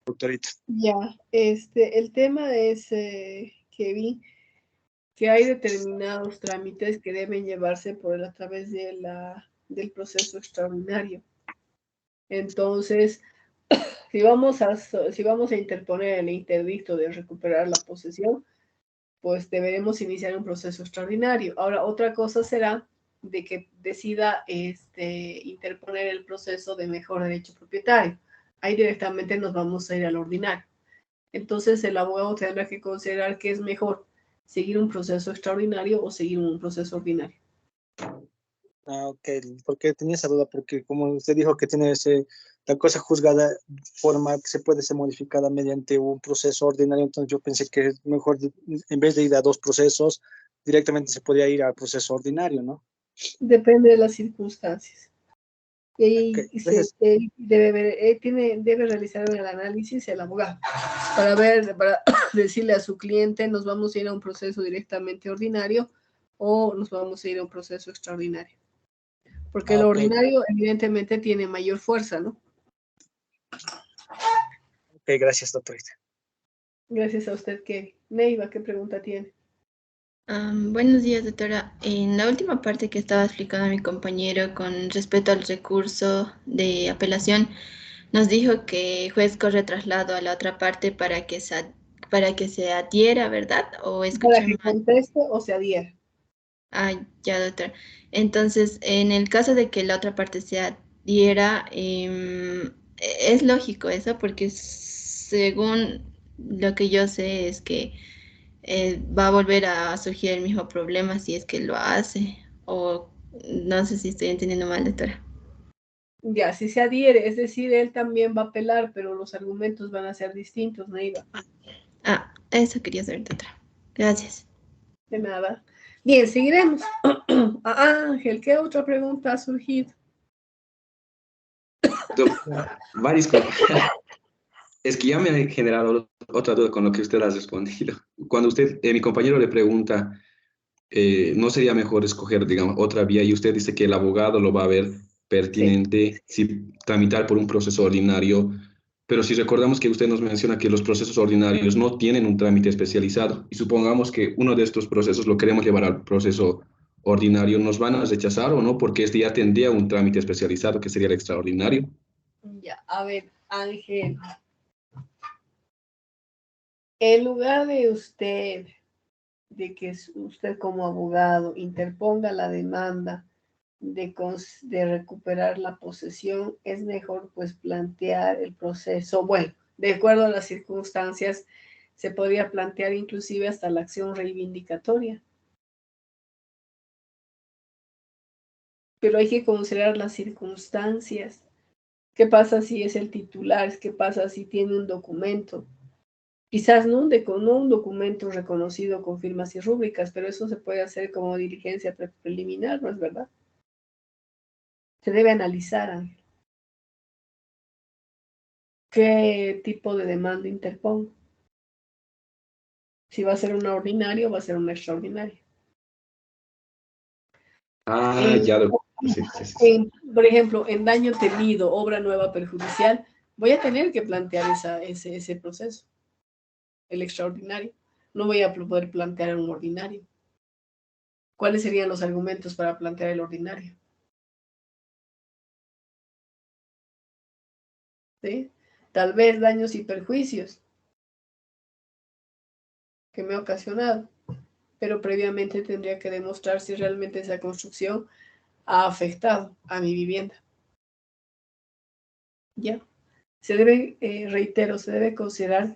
doctorita? Ya, el tema es, Kevin, que hay determinados trámites que deben llevarse a través del proceso extraordinario. Entonces, si vamos a interponer el interdicto de recuperar la posesión, pues deberemos iniciar un proceso extraordinario. Ahora, otra cosa será de que decida interponer el proceso de mejor derecho propietario. Ahí directamente nos vamos a ir al ordinario. Entonces, el abogado tendrá que considerar que es mejor seguir un proceso extraordinario o seguir un proceso ordinario. Ok, porque tenía esa duda, porque como usted dijo que tiene la cosa juzgada formal que se puede ser modificada mediante un proceso ordinario, entonces yo pensé que es mejor, en vez de ir a dos procesos, directamente se podía ir al proceso ordinario, ¿no? Depende de las circunstancias. Y Okay, debe realizar el análisis el abogado para decirle a su cliente, nos vamos a ir a un proceso directamente ordinario o nos vamos a ir a un proceso extraordinario. Porque lo ordinario evidentemente tiene mayor fuerza, ¿no? Ok, gracias, doctorita. Gracias a usted, Kevin. Neiva, ¿qué pregunta tiene? Buenos días, doctora. En la última parte que estaba explicando mi compañero con respecto al recurso de apelación, nos dijo que el juez corre traslado a la otra parte para que se adhiera, ¿verdad? ¿O Para escuché que mal? conteste o se adhiera. Ah, ya, doctora. Entonces, en el caso de que la otra parte se adhiera, es lógico eso, porque según lo que yo sé es que va a volver a surgir el mismo problema si es que lo hace. O no sé si estoy entendiendo mal, doctora. Ya, si se adhiere, es decir, él también va a apelar, pero los argumentos van a ser distintos, Neiva. Ah, eso quería saber, doctora. Gracias. De nada. Bien, seguiremos. Ángel, ¿qué otra pregunta ha surgido? Doctora, va a disculpar. Es que ya me ha generado otra duda con lo que usted ha respondido. Cuando usted, mi compañero le pregunta, ¿no sería mejor escoger, digamos, otra vía? Y usted dice que el abogado lo va a ver pertinente si tramitar por un proceso ordinario. Pero si recordamos que usted nos menciona que los procesos ordinarios no tienen un trámite especializado, y supongamos que uno de estos procesos lo queremos llevar al proceso ordinario, ¿nos van a rechazar o no? Porque este ya tendría un trámite especializado, que sería el extraordinario. Ya, a ver, Ángel. En lugar de usted, de que usted como abogado interponga la demanda de recuperar la posesión, es mejor pues plantear el proceso. Bueno, de acuerdo a las circunstancias, se podría plantear inclusive hasta la acción reivindicatoria. Pero hay que considerar las circunstancias. ¿Qué pasa si es el titular? ¿Qué pasa si tiene un documento? Quizás no un documento reconocido con firmas y rúbricas, pero eso se puede hacer como diligencia preliminar, ¿no es verdad? Se debe analizar, Ángel, qué tipo de demanda interpongo. Si va a ser una ordinaria o va a ser una extraordinaria. Ya, doctor. Sí. Por ejemplo, en daño temido, obra nueva perjudicial, voy a tener que plantear ese proceso, el extraordinario. No voy a poder plantear un ordinario. ¿Cuáles serían los argumentos para plantear el ordinario? ¿Sí? Tal vez daños y perjuicios que me ha ocasionado, pero previamente tendría que demostrar si realmente esa construcción ha afectado a mi vivienda. ¿Ya? Se debe, reitero, se debe considerar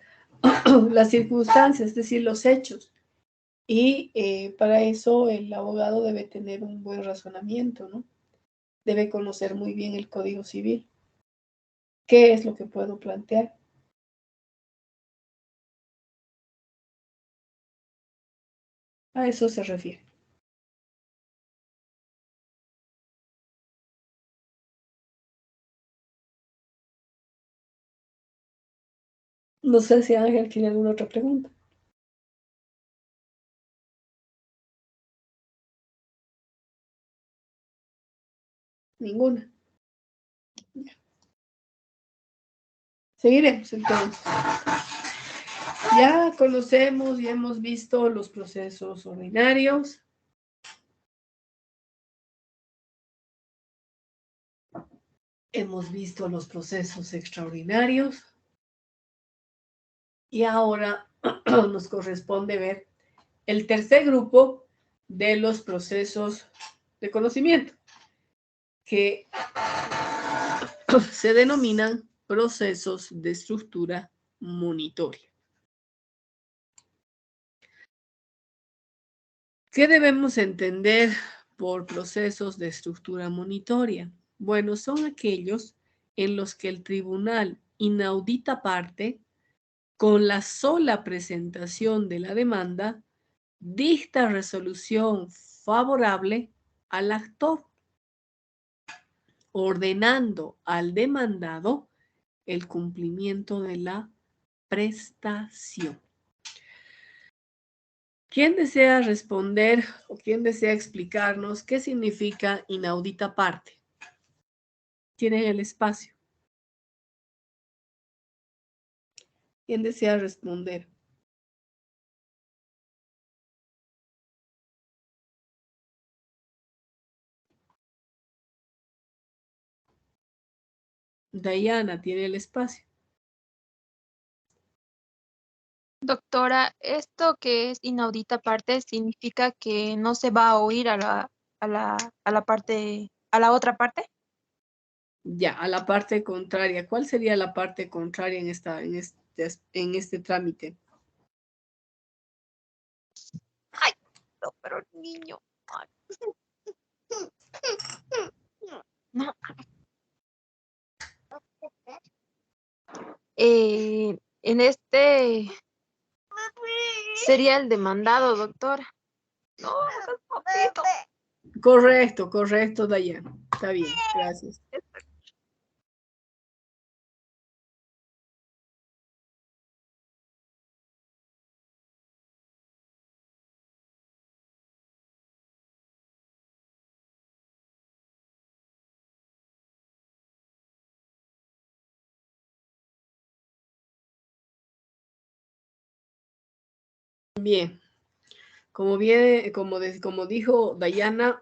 las circunstancias, es decir, los hechos. Y para eso el abogado debe tener un buen razonamiento, ¿no? Debe conocer muy bien el Código Civil. ¿Qué es lo que puedo plantear? A eso se refiere. No sé si Ángel tiene alguna otra pregunta. Ninguna. Seguiremos entonces. Ya conocemos y hemos visto los procesos ordinarios. Hemos visto los procesos extraordinarios. Y ahora nos corresponde ver el tercer grupo de los procesos de conocimiento, que se denominan procesos de estructura monitoria. ¿Qué debemos entender por procesos de estructura monitoria? Bueno, son aquellos en los que el tribunal inaudita parte con la sola presentación de la demanda, dicta resolución favorable al actor, ordenando al demandado el cumplimiento de la prestación. ¿Quién desea responder o quién desea explicarnos qué significa inaudita parte? Tienen el espacio. ¿Quién desea responder? Dayana tiene el espacio. Doctora, esto que es inaudita parte significa que no se va a oír a la parte, a la otra parte. Ya, a la parte contraria. ¿Cuál sería la parte contraria en este trámite? Ay, no, pero niño. Ay. No. En este sería el demandado, doctora. No, papito. Correcto, Dayana. Está bien, gracias. Bien. Como dijo Dayana,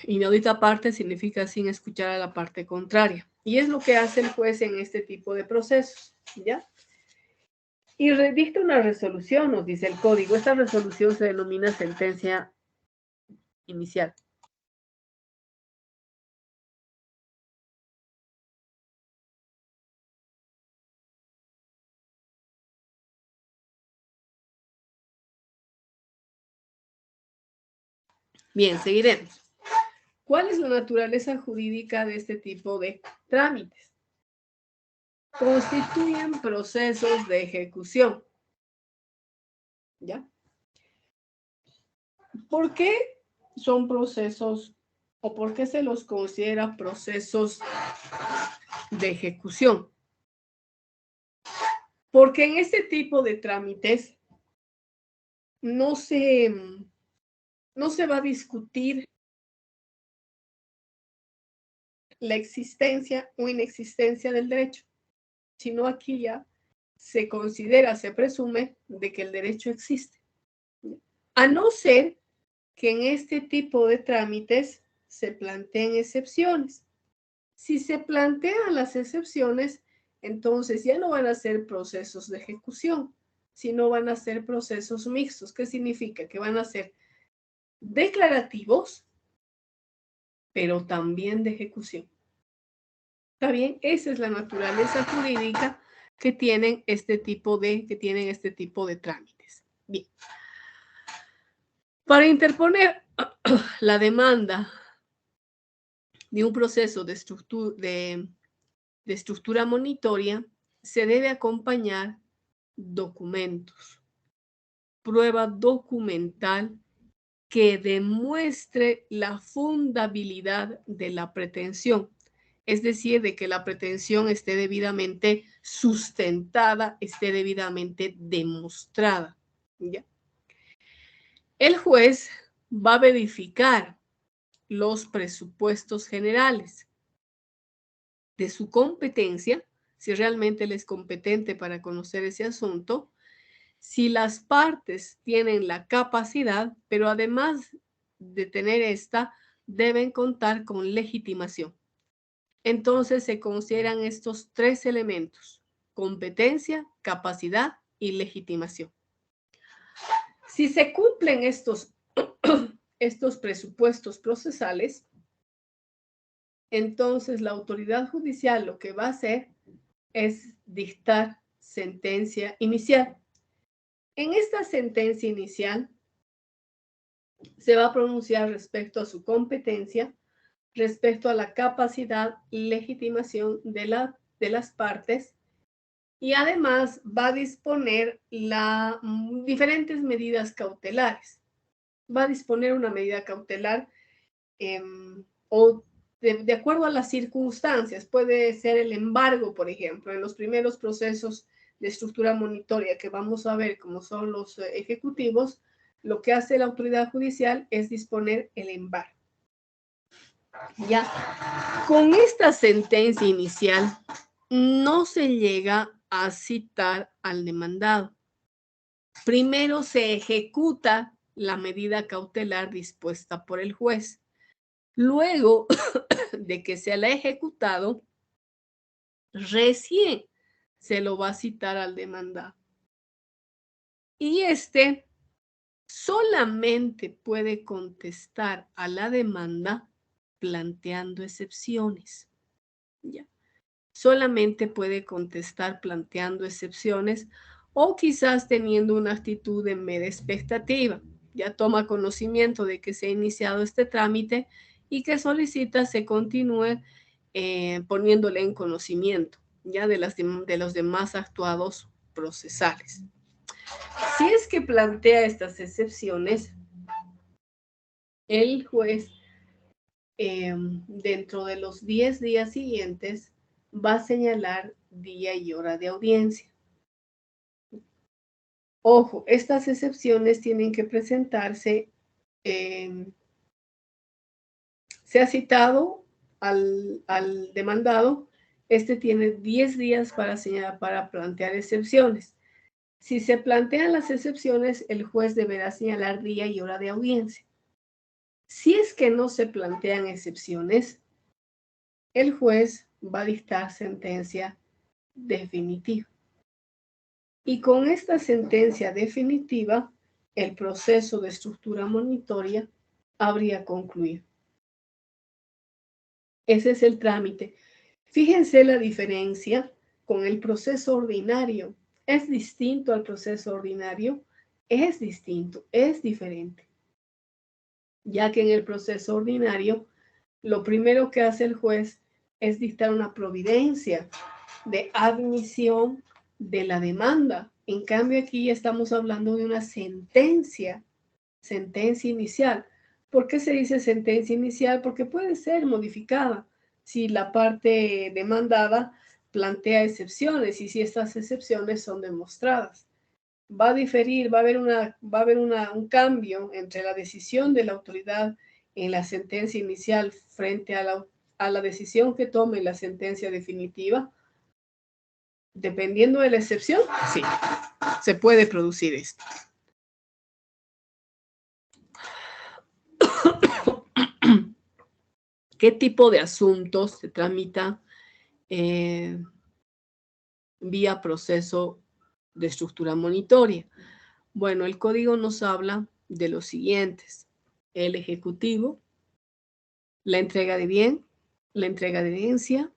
inaudita parte significa sin escuchar a la parte contraria. Y es lo que hace el juez en este tipo de procesos, ¿ya? Y dicta una resolución, nos dice el código. Esta resolución se denomina sentencia inicial. Bien, seguiremos. ¿Cuál es la naturaleza jurídica de este tipo de trámites? Constituyen procesos de ejecución. ¿Ya? ¿Por qué son procesos o por qué se los considera procesos de ejecución? Porque en este tipo de trámites no se va a discutir la existencia o inexistencia del derecho, sino aquí ya se considera, se presume de que el derecho existe. A no ser que en este tipo de trámites se planteen excepciones. Si se plantean las excepciones, entonces ya no van a ser procesos de ejecución, sino van a ser procesos mixtos. ¿Qué significa? Que van a ser declarativos, pero también de ejecución. ¿Está bien? Esa es la naturaleza jurídica que tienen este tipo de trámites. Bien. Para interponer la demanda de un proceso de estructura monitoria, se debe acompañar documentos, prueba documental que demuestre la fundabilidad de la pretensión, es decir, de que la pretensión esté debidamente sustentada, esté debidamente demostrada. ¿Ya? El juez va a verificar los presupuestos generales de su competencia, si realmente él es competente para conocer ese asunto, si las partes tienen la capacidad, pero además de tener esta, deben contar con legitimación. Entonces se consideran estos tres elementos: competencia, capacidad y legitimación. Si se cumplen estos presupuestos procesales, entonces la autoridad judicial lo que va a hacer es dictar sentencia inicial. En esta sentencia inicial se va a pronunciar respecto a su competencia, respecto a la capacidad y legitimación de las partes, y además va a disponer diferentes medidas cautelares. Va a disponer una medida cautelar o de acuerdo a las circunstancias. Puede ser el embargo, por ejemplo, en los primeros procesos de estructura monitoria que vamos a ver, como son los ejecutivos, lo que hace la autoridad judicial es disponer el embargo. Ya, con esta sentencia inicial no se llega a citar al demandado. Primero se ejecuta la medida cautelar dispuesta por el juez. Luego de que se la ha ejecutado, recién se lo va a citar al demandado. Y este solamente puede contestar a la demanda planteando excepciones. Ya. Solamente puede contestar planteando excepciones o quizás teniendo una actitud de mera expectativa. Ya toma conocimiento de que se ha iniciado este trámite y que solicita se continúe poniéndole en conocimiento ya de los demás actuados procesales. Si es que plantea estas excepciones, el juez dentro de los 10 días siguientes va a señalar día y hora de audiencia. Ojo, estas excepciones tienen que presentarse, se ha citado al demandado, este tiene 10 días para plantear excepciones. Si se plantean las excepciones, el juez deberá señalar día y hora de audiencia. Si es que no se plantean excepciones, el juez va a dictar sentencia definitiva. Y con esta sentencia definitiva, el proceso de estructura monitoria habría concluido. Ese es el trámite. Fíjense la diferencia con el proceso ordinario. ¿Es distinto al proceso ordinario? Es distinto, es diferente. Ya que en el proceso ordinario, lo primero que hace el juez es dictar una providencia de admisión de la demanda. En cambio, aquí estamos hablando de una sentencia inicial. ¿Por qué se dice sentencia inicial? Porque puede ser modificada si la parte demandada plantea excepciones y si estas excepciones son demostradas. Va a diferir, va a haber un cambio entre la decisión de la autoridad en la sentencia inicial frente a la decisión que tome la sentencia definitiva. Dependiendo de la excepción, sí, se puede producir esto. ¿Qué tipo de asuntos se tramita vía proceso de estructura monitoria? Bueno, el código nos habla de los siguientes: el ejecutivo, la entrega de bien, la entrega de herencia,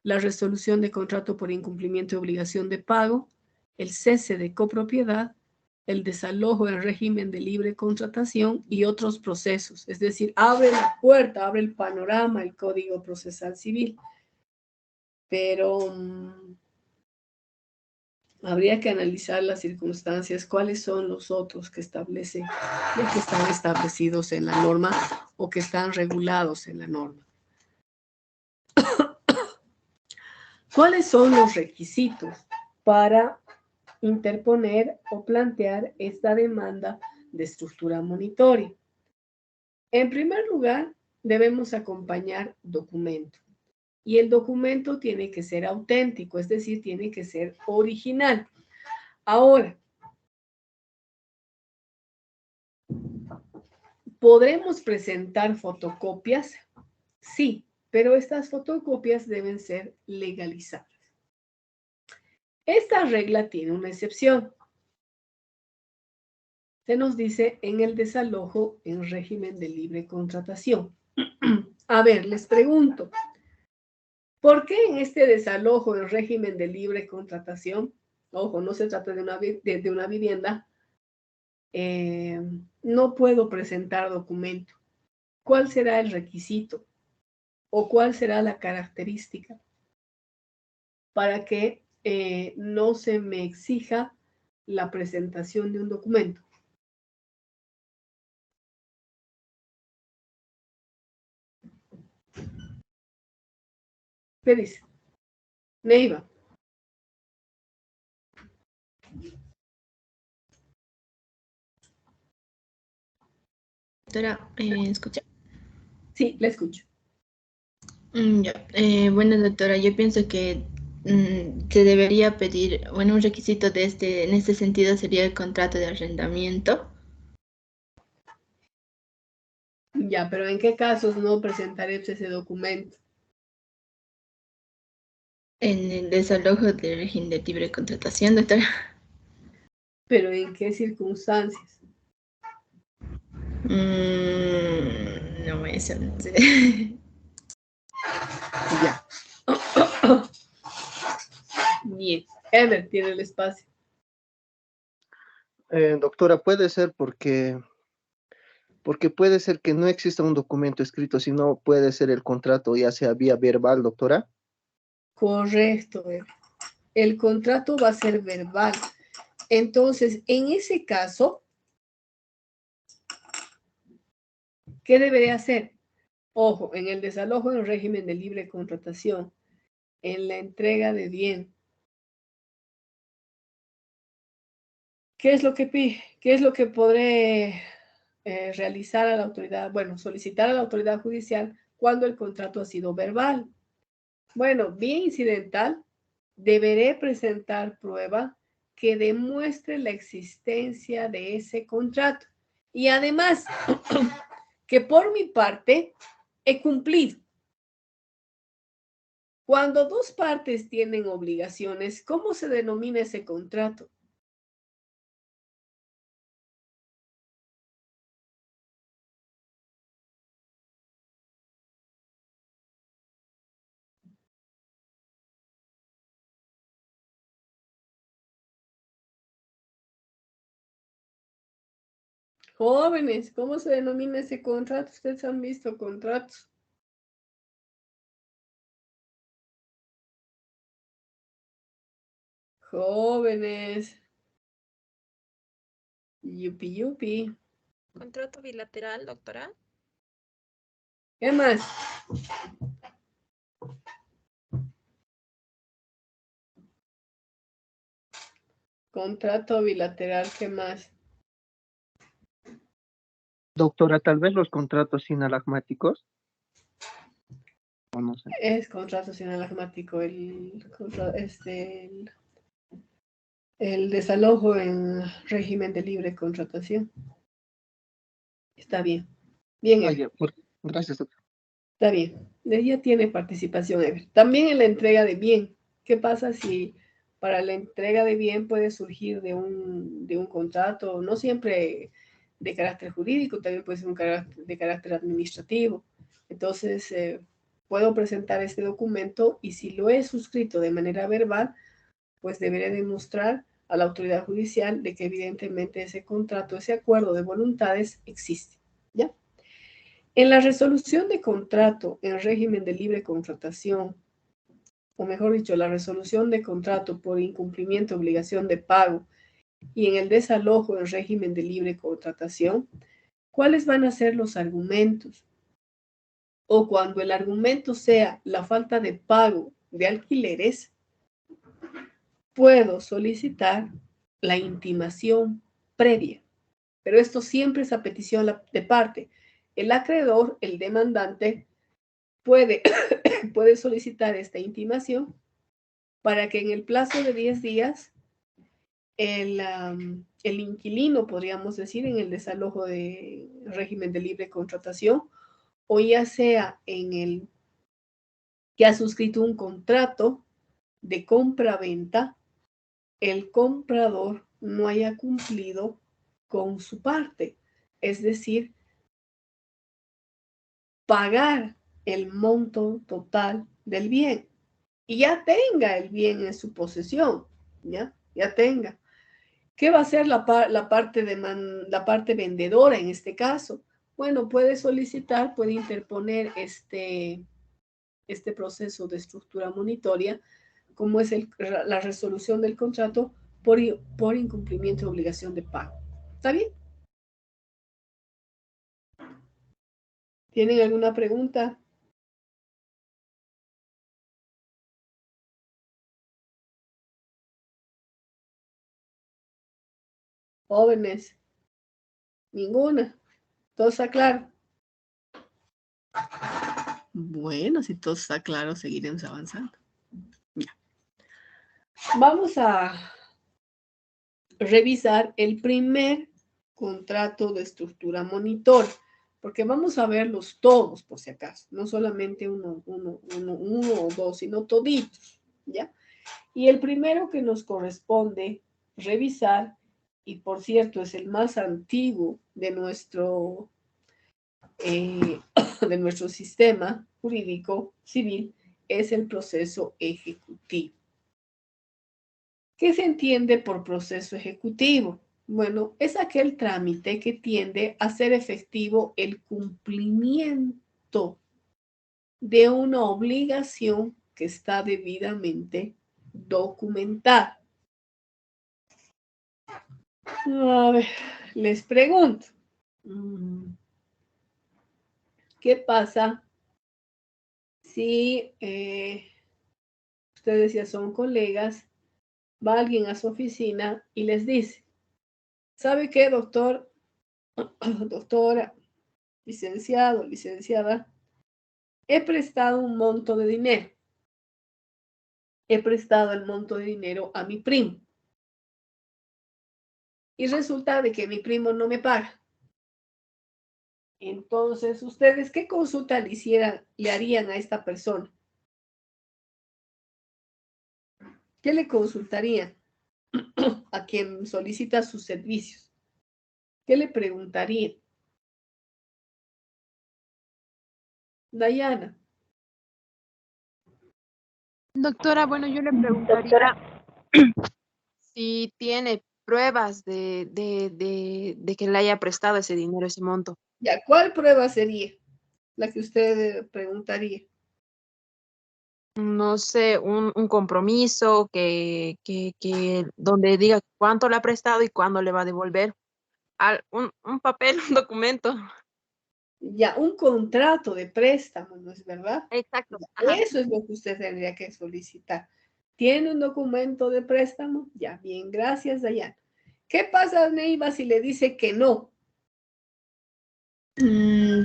la resolución de contrato por incumplimiento de obligación de pago, el cese de copropiedad, el desalojo del régimen de libre contratación y otros procesos. Es decir, abre la puerta, abre el panorama el Código Procesal Civil. Pero habría que analizar las circunstancias, cuáles son los otros que establece, que están establecidos en la norma o que están regulados en la norma. ¿Cuáles son los requisitos para interponer o plantear esta demanda de estructura monitoria? En primer lugar, debemos acompañar documento. Y el documento tiene que ser auténtico, es decir, tiene que ser original. Ahora, ¿podremos presentar fotocopias? Sí, pero estas fotocopias deben ser legalizadas. Esta regla tiene una excepción. Se nos dice en el desalojo en régimen de libre contratación. A ver, les pregunto, ¿por qué en este desalojo en régimen de libre contratación, ojo, no se trata de una vivienda, no puedo presentar documento? ¿Cuál será el requisito? ¿O cuál será la característica para que no se me exija la presentación de un documento? ¿Qué dice? Neiva. Doctora, ¿escucha? Sí, la escucho. Ya. Bueno, doctora, yo pienso que se debería pedir, bueno, un requisito en este sentido sería el contrato de arrendamiento, Ya, pero ¿en qué casos no presentaré ese documento? En el desalojo del régimen de libre contratación, doctora. ¿Pero en qué circunstancias? No, eso no sé. Ya. Bien. Ever tiene el espacio. Doctora, puede ser porque puede ser que no exista un documento escrito, sino puede ser el contrato, ya sea vía verbal, doctora. Correcto, Ever. El contrato va a ser verbal. Entonces, en ese caso, ¿qué debería hacer? Ojo, en el desalojo en el régimen de libre contratación, en la entrega de bien. ¿Qué es lo que pide? ¿Qué es lo que podré realizar a la autoridad? Bueno, solicitar a la autoridad judicial cuando el contrato ha sido verbal. Bueno, bien incidental, deberé presentar prueba que demuestre la existencia de ese contrato. Y además, que por mi parte he cumplido. Cuando dos partes tienen obligaciones, ¿cómo se denomina ese contrato? Jóvenes, ¿cómo se denomina ese contrato? Ustedes han visto contratos. Jóvenes. Yupi, yupi. Contrato bilateral, doctora. ¿Qué más? Contrato bilateral, ¿qué más? Doctora, tal vez los contratos sinalagmáticos. O no sé. Es contrato sinalagmático, el desalojo en régimen de libre contratación. Está bien. Bien, Ever. Gracias, doctor. Está bien. Ella tiene participación, Ever. También en la entrega de bien. ¿Qué pasa si para la entrega de bien puede surgir de un contrato? No siempre de carácter jurídico, también puede ser de carácter administrativo. Entonces, puedo presentar este documento y si lo he suscrito de manera verbal, pues deberé demostrar a la autoridad judicial de que evidentemente ese contrato, ese acuerdo de voluntades existe. ¿Ya? En la resolución de contrato en régimen de libre contratación, o mejor dicho, la resolución de contrato por incumplimiento de obligación de pago y en el desalojo en régimen de libre contratación, ¿cuáles van a ser los argumentos? O cuando el argumento sea la falta de pago de alquileres, puedo solicitar la intimación previa. Pero esto siempre es a petición de parte. El acreedor, el demandante, puede solicitar esta intimación para que en el plazo de 10 días el inquilino, podríamos decir, en el desalojo de régimen de libre contratación, o ya sea en el que ha suscrito un contrato de compra-venta, el comprador no haya cumplido con su parte, es decir, pagar el monto total del bien y ya tenga el bien en su posesión, ya tenga. ¿Qué va a hacer la parte vendedora en este caso? Bueno, puede solicitar, puede interponer este proceso de estructura monitoria, como es la resolución del contrato por incumplimiento de obligación de pago. ¿Está bien? ¿Tienen alguna pregunta? Jóvenes. Ninguna. ¿Todo está claro? Bueno, si todo está claro, seguiremos avanzando. Ya. Vamos a revisar el primer contrato de estructura monitor. porque vamos a verlos todos, por si acaso, no solamente uno o dos, sino toditos, ¿ya? Y el primero que nos corresponde revisar, y por cierto es el más antiguo de nuestro sistema jurídico civil, es el proceso ejecutivo. ¿Qué se entiende por proceso ejecutivo? Bueno, es aquel trámite que tiende a hacer efectivo el cumplimiento de una obligación que está debidamente documentada. A ver, les pregunto, ¿qué pasa si ustedes ya son colegas, va alguien a su oficina y les dice, ¿sabe qué, doctor, doctora, licenciado, licenciada? He prestado un monto de dinero. He prestado el monto de dinero a mi primo. Y resulta de que mi primo no me paga. Entonces, ¿ustedes qué consulta le harían a esta persona? ¿Qué le consultarían a quien solicita sus servicios? ¿Qué le preguntarían? Dayana. Doctora, bueno, yo le preguntaría si tiene pruebas de que le haya prestado ese dinero, ese monto. Ya, ¿cuál prueba sería la que usted preguntaría? No sé, un compromiso donde diga cuánto le ha prestado y cuándo le va a devolver. Un papel, un documento. Ya, un contrato de préstamo, ¿no es verdad? Exacto. Eso es lo que usted tendría que solicitar. ¿Tiene un documento de préstamo? Ya, bien, gracias, Dayan. ¿Qué pasa, Neiva, si le dice que no?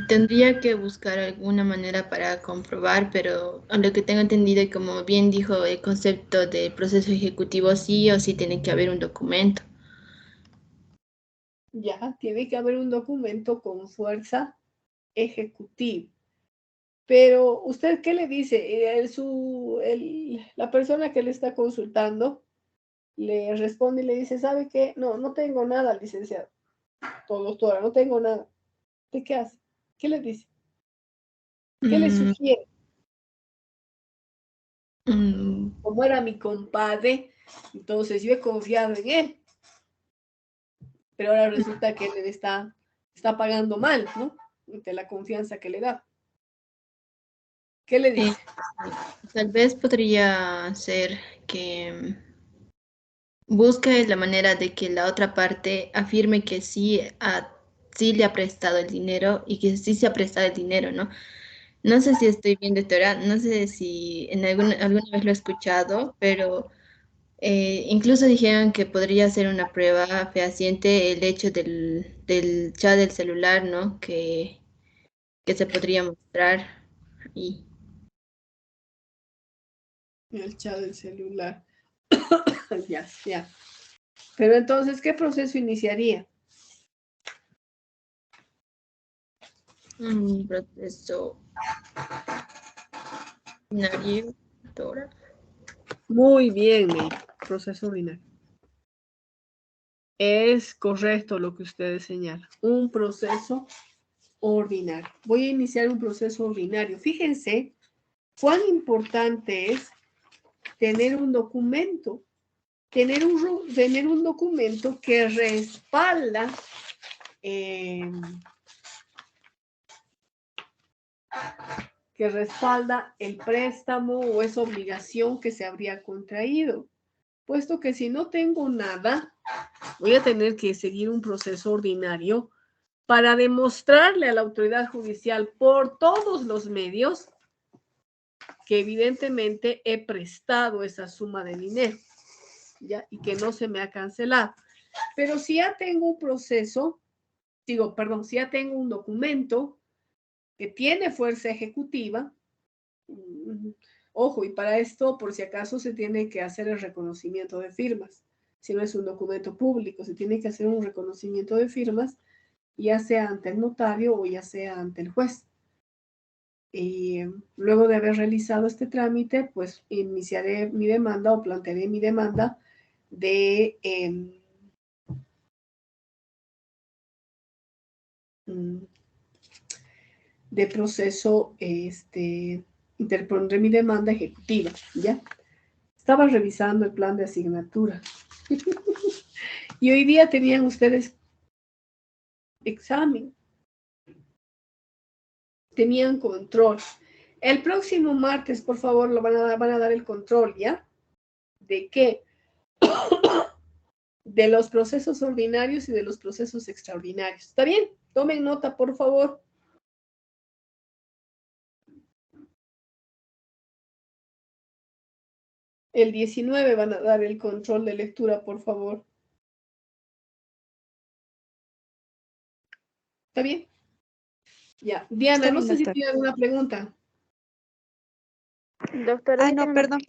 Tendría que buscar alguna manera para comprobar, pero a lo que tengo entendido, y como bien dijo el concepto de proceso ejecutivo, sí o sí tiene que haber un documento. Ya, tiene que haber un documento con fuerza ejecutiva. Pero, ¿usted qué le dice? La persona que le está consultando le responde y le dice, ¿sabe qué? No tengo nada, licenciado. Doctora, no tengo nada. ¿De qué hace? ¿Qué le dice? ¿Qué le sugiere? Como era mi compadre, entonces yo he confiado en él. Pero ahora resulta que él está pagando mal, ¿no? De la confianza que le da. ¿Qué le dice? Tal vez podría ser que busque la manera de que la otra parte afirme que sí, sí le ha prestado el dinero y que sí se ha prestado el dinero, ¿no? No sé si estoy bien, doctora, no sé si alguna vez lo he escuchado, pero incluso dijeron que podría ser una prueba fehaciente el hecho del chat del celular, ¿no? Que se podría mostrar y El chat del celular. Ya. Pero entonces, ¿qué proceso iniciaría? un proceso binario, doctora. Muy bien, proceso binario. Es correcto lo que ustedes señalan. Un proceso ordinario. Voy a iniciar un proceso ordinario. Fíjense cuán importante es tener un documento. Tener un documento que respalda el préstamo o esa obligación que se habría contraído. Puesto que si no tengo nada, voy a tener que seguir un proceso ordinario para demostrarle a la autoridad judicial por todos los medios que evidentemente he prestado esa suma de dinero, ¿ya? Y que no se me ha cancelado. Pero si ya tengo un proceso, si ya tengo un documento que tiene fuerza ejecutiva, ojo, y para esto, por si acaso, se tiene que hacer el reconocimiento de firmas. Si no es un documento público, se tiene que hacer un reconocimiento de firmas ya sea ante el notario o ya sea ante el juez. Y luego de haber realizado este trámite, pues iniciaré mi demanda o plantearé mi demanda de proceso, interpondré mi demanda ejecutiva, ¿ya? Estaba revisando el plan de asignatura. Y hoy día tenían ustedes examen. Tenían control. El próximo martes, por favor, lo van a dar el control, ¿ya? ¿De qué? De los procesos ordinarios y de los procesos extraordinarios. ¿Está bien? Tomen nota, por favor. El 19 van a dar el control de lectura, por favor. ¿Está bien? Ya. Diana, no sé si tiene alguna pregunta. Doctora. No, perdón.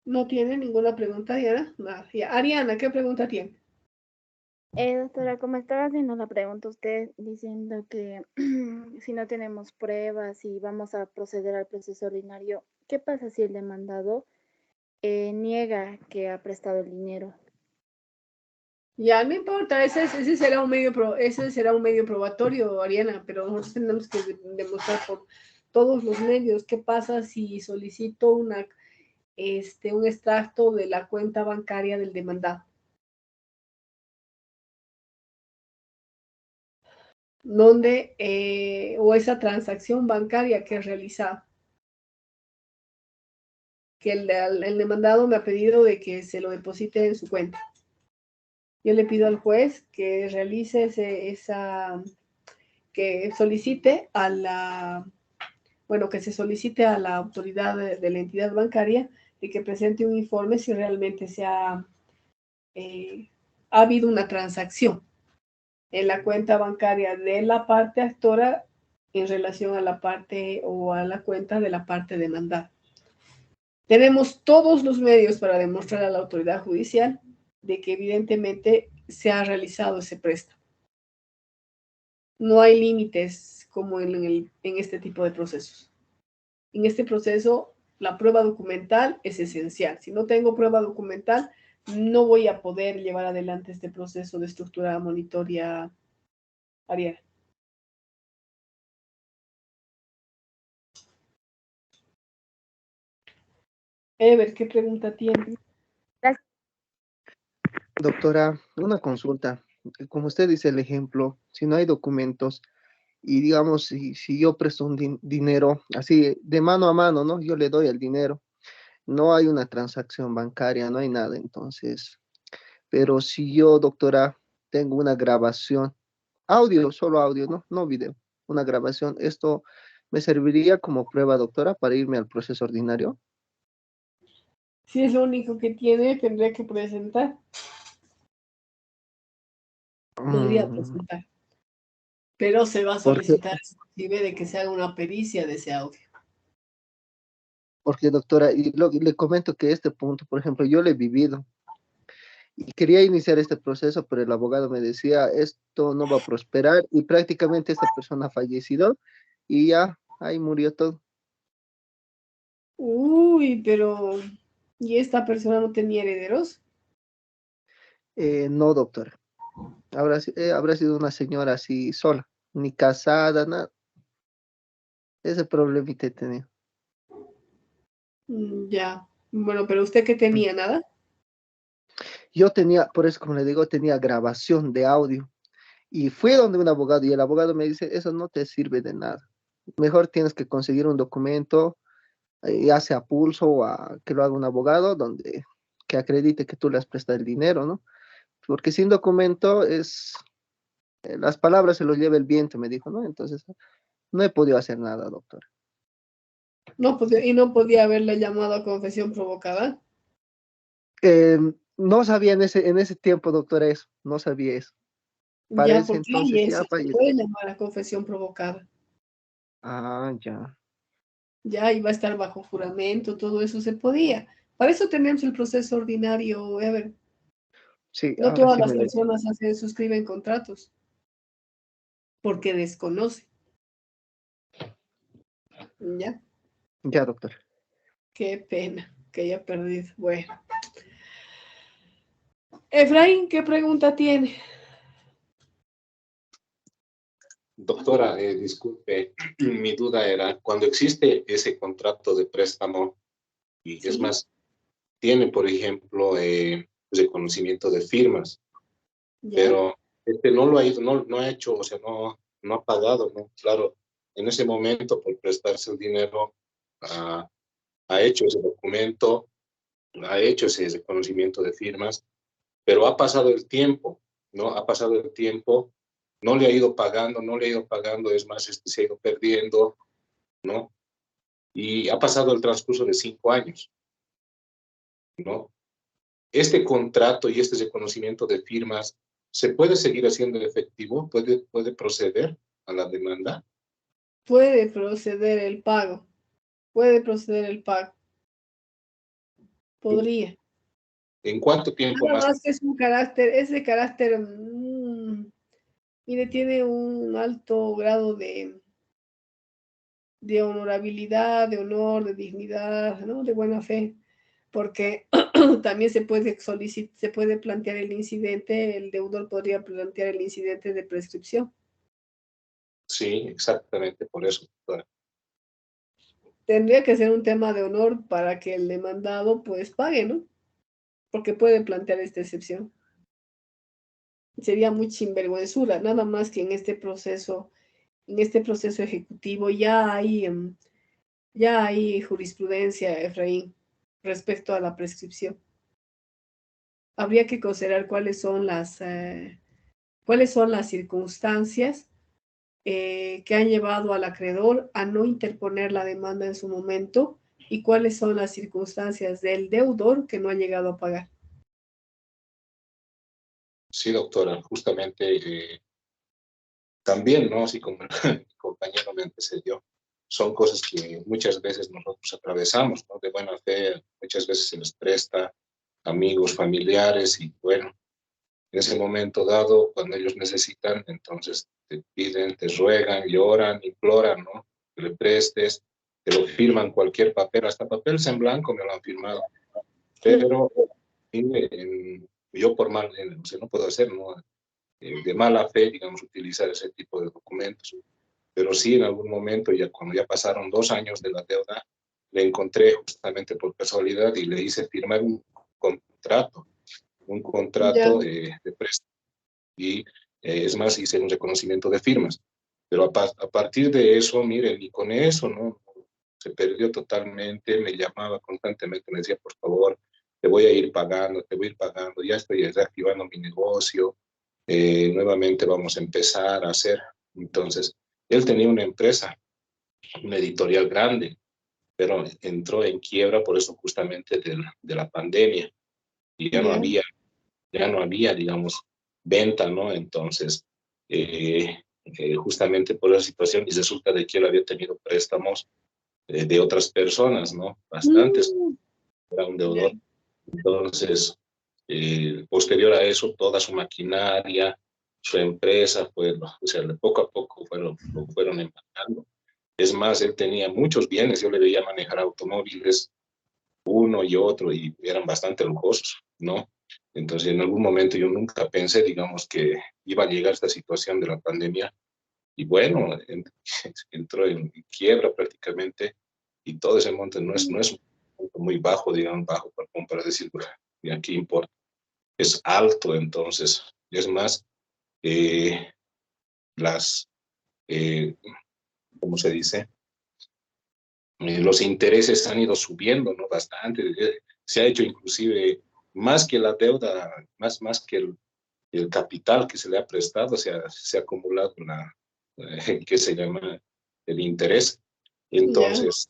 ¿No tiene ninguna pregunta, Diana? Nada. Ya. Ariana, ¿qué pregunta tiene? Doctora, como estaba haciendo la pregunta usted diciendo que si no tenemos pruebas y vamos a proceder al proceso ordinario, ¿qué pasa si el demandado niega que ha prestado el dinero? Ya, no importa, ese será un medio probatorio, Ariana, pero nosotros tenemos que demostrar por todos los medios qué pasa si solicito un extracto de la cuenta bancaria del demandado. Donde, o esa transacción bancaria que he realizado. Que el demandado me ha pedido de que se lo deposite en su cuenta. Yo le pido al juez que realice que solicite que se solicite a la autoridad de la entidad bancaria y que presente un informe si realmente ha habido una transacción en la cuenta bancaria de la parte actora en relación a la parte o a la cuenta de la parte demandada. Tenemos todos los medios para demostrar a la autoridad judicial de que evidentemente se ha realizado ese préstamo. No hay límites como en este tipo de procesos. En este proceso, la prueba documental es esencial. Si no tengo prueba documental, no voy a poder llevar adelante este proceso de estructura monitoria, Ariel. Ever, ¿qué pregunta tiene? Doctora, una consulta. Como usted dice el ejemplo, si no hay documentos y digamos, si yo presto un dinero así de mano a mano, ¿no? Yo le doy el dinero, no hay una transacción bancaria, no hay nada, entonces, pero si yo, doctora, tengo una grabación, audio, solo audio, ¿no? No video, una grabación, ¿esto me serviría como prueba, doctora, para irme al proceso ordinario? Si es lo único que tiene, tendría que presentar. Podría presentar. Pero se va a solicitar inclusive de que se haga una pericia de ese audio. Porque, doctora, y le comento que este punto, por ejemplo, yo lo he vivido y quería iniciar este proceso, pero el abogado me decía, esto no va a prosperar y prácticamente esta persona ha fallecido y ya, ahí murió todo. Uy, pero ¿y esta persona no tenía herederos? No, doctora. Habrá sido una señora así sola, ni casada, nada. Ese problemita he tenido. Ya. Bueno, pero ¿usted qué tenía? ¿Nada? Yo tenía, por eso como le digo, tenía grabación de audio. Y fui donde un abogado y el abogado me dice, eso no te sirve de nada. Mejor tienes que conseguir un documento, ya sea a pulso o que lo haga un abogado, donde que acredite que tú le has prestado el dinero, ¿no? Porque sin documento las palabras se los lleva el viento, me dijo, ¿no? Entonces, no he podido hacer nada, doctor. No podía haberle llamado a confesión provocada. No sabía en ese tiempo, doctora, eso, no sabía eso. Para Ya, ese porque entonces ya se falleció. puede llamar a confesión provocada. Ah, ya. Ya iba a estar bajo juramento, todo eso se podía. Para eso tenemos el proceso ordinario, Ever. Sí, No ahora todas sí las me lo... personas suscriben contratos porque desconocen. ¿Ya? Ya, doctor. Qué pena que haya perdido. Bueno. Efraín, ¿qué pregunta tiene? Doctora, disculpe, mi duda era, cuando existe ese contrato de préstamo, y es más, tiene, por ejemplo, reconocimiento de firmas, ¿Ya? pero no lo ha ido, no ha hecho, o sea, no ha pagado, ¿no? Claro, en ese momento, por prestarse el dinero, ha hecho ese documento, ha hecho ese reconocimiento de firmas, pero ha pasado el tiempo, ¿no? Ha pasado el tiempo, no le ha ido pagando, no le ha ido pagando, es más, se ha ido perdiendo, ¿no? Y ha pasado el transcurso de 5 años, ¿no? Este contrato y este reconocimiento de firmas, ¿se puede seguir haciendo efectivo? ¿Puede proceder a la demanda? Puede proceder el pago. Puede proceder el pago. Podría. ¿En cuánto tiempo Nada más? más que es un carácter, ese carácter, mire, tiene un alto grado de honorabilidad, de honor, de dignidad, ¿no? De buena fe, porque también se puede plantear el incidente, el deudor podría plantear el incidente de prescripción. Sí, exactamente, por eso, doctora. Tendría que ser un tema de honor para que el demandado pues pague, ¿no? Porque puede plantear esta excepción. Sería muy sinvergüenzura, nada más que en este proceso ejecutivo ya hay jurisprudencia, Efraín, respecto a la prescripción. Habría que considerar cuáles son las circunstancias que han llevado al acreedor a no interponer la demanda en su momento y cuáles son las circunstancias del deudor que no ha llegado a pagar. Sí, doctora, justamente también, ¿no? Así como mi compañero me antecedió, son cosas que muchas veces nosotros atravesamos, ¿no? De buena fe, muchas veces se les presta amigos, familiares, y bueno, en ese momento dado, cuando ellos necesitan, entonces te piden, te ruegan, lloran, imploran, ¿no? Que le prestes, te lo firman cualquier papel, hasta papeles en blanco me lo han firmado. Pero yo por mal, o sea, no puedo hacer, ¿no? De mala fe, digamos, utilizar ese tipo de documentos. Pero sí, en algún momento, ya cuando ya pasaron 2 años de la deuda, le encontré justamente por casualidad y le hice firmar un contrato de préstamo. Y es más, hice un reconocimiento de firmas. Pero a partir de eso, miren, y con eso, ¿no? Se perdió totalmente, me llamaba constantemente, me decía, por favor, te voy a ir pagando, ya estoy reactivando mi negocio, nuevamente vamos a empezar a hacer. Entonces, él tenía una empresa, una editorial grande, pero entró en quiebra por eso justamente de la pandemia, y ya no había, digamos, venta, ¿no? Entonces, justamente por esa situación, y resulta de que él había tenido préstamos de otras personas, ¿no? Bastantes, era un deudor. Entonces, posterior a eso, toda su maquinaria, su empresa, pues, o sea, de poco a poco lo fueron empacando. Es más, él tenía muchos bienes, yo le veía manejar automóviles, uno y otro, y eran bastante lujosos, ¿no? Entonces, en algún momento yo nunca pensé, digamos, que iba a llegar esta situación de la pandemia, y bueno, entró en quiebra prácticamente, y todo ese monte no es un monto muy bajo, digamos, bajo para decir, y aquí importa, es alto. Entonces, es más, las, ¿cómo se dice? Los intereses han ido subiendo, ¿no? Bastante, se ha hecho inclusive más que la deuda, más que el capital que se le ha prestado, se ha acumulado ¿qué se llama? El interés. Entonces,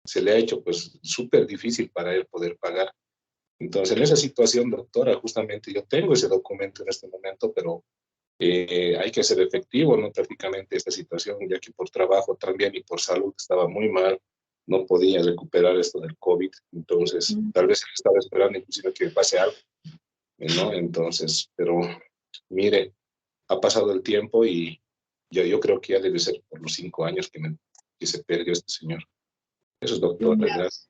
se le ha hecho pues súper difícil para él poder pagar. Entonces, en esa situación, doctora, justamente yo tengo ese documento en este momento, pero hay que ser efectivo, ¿no? Prácticamente esta situación, ya que por trabajo también y por salud estaba muy mal, no podía recuperar esto del COVID, entonces tal vez él estaba esperando inclusive que pase algo ¿no? Entonces, pero mire, ha pasado el tiempo y yo creo que ya debe ser por los 5 años que se perdió este señor. Eso es, doctora, Ya. gracias.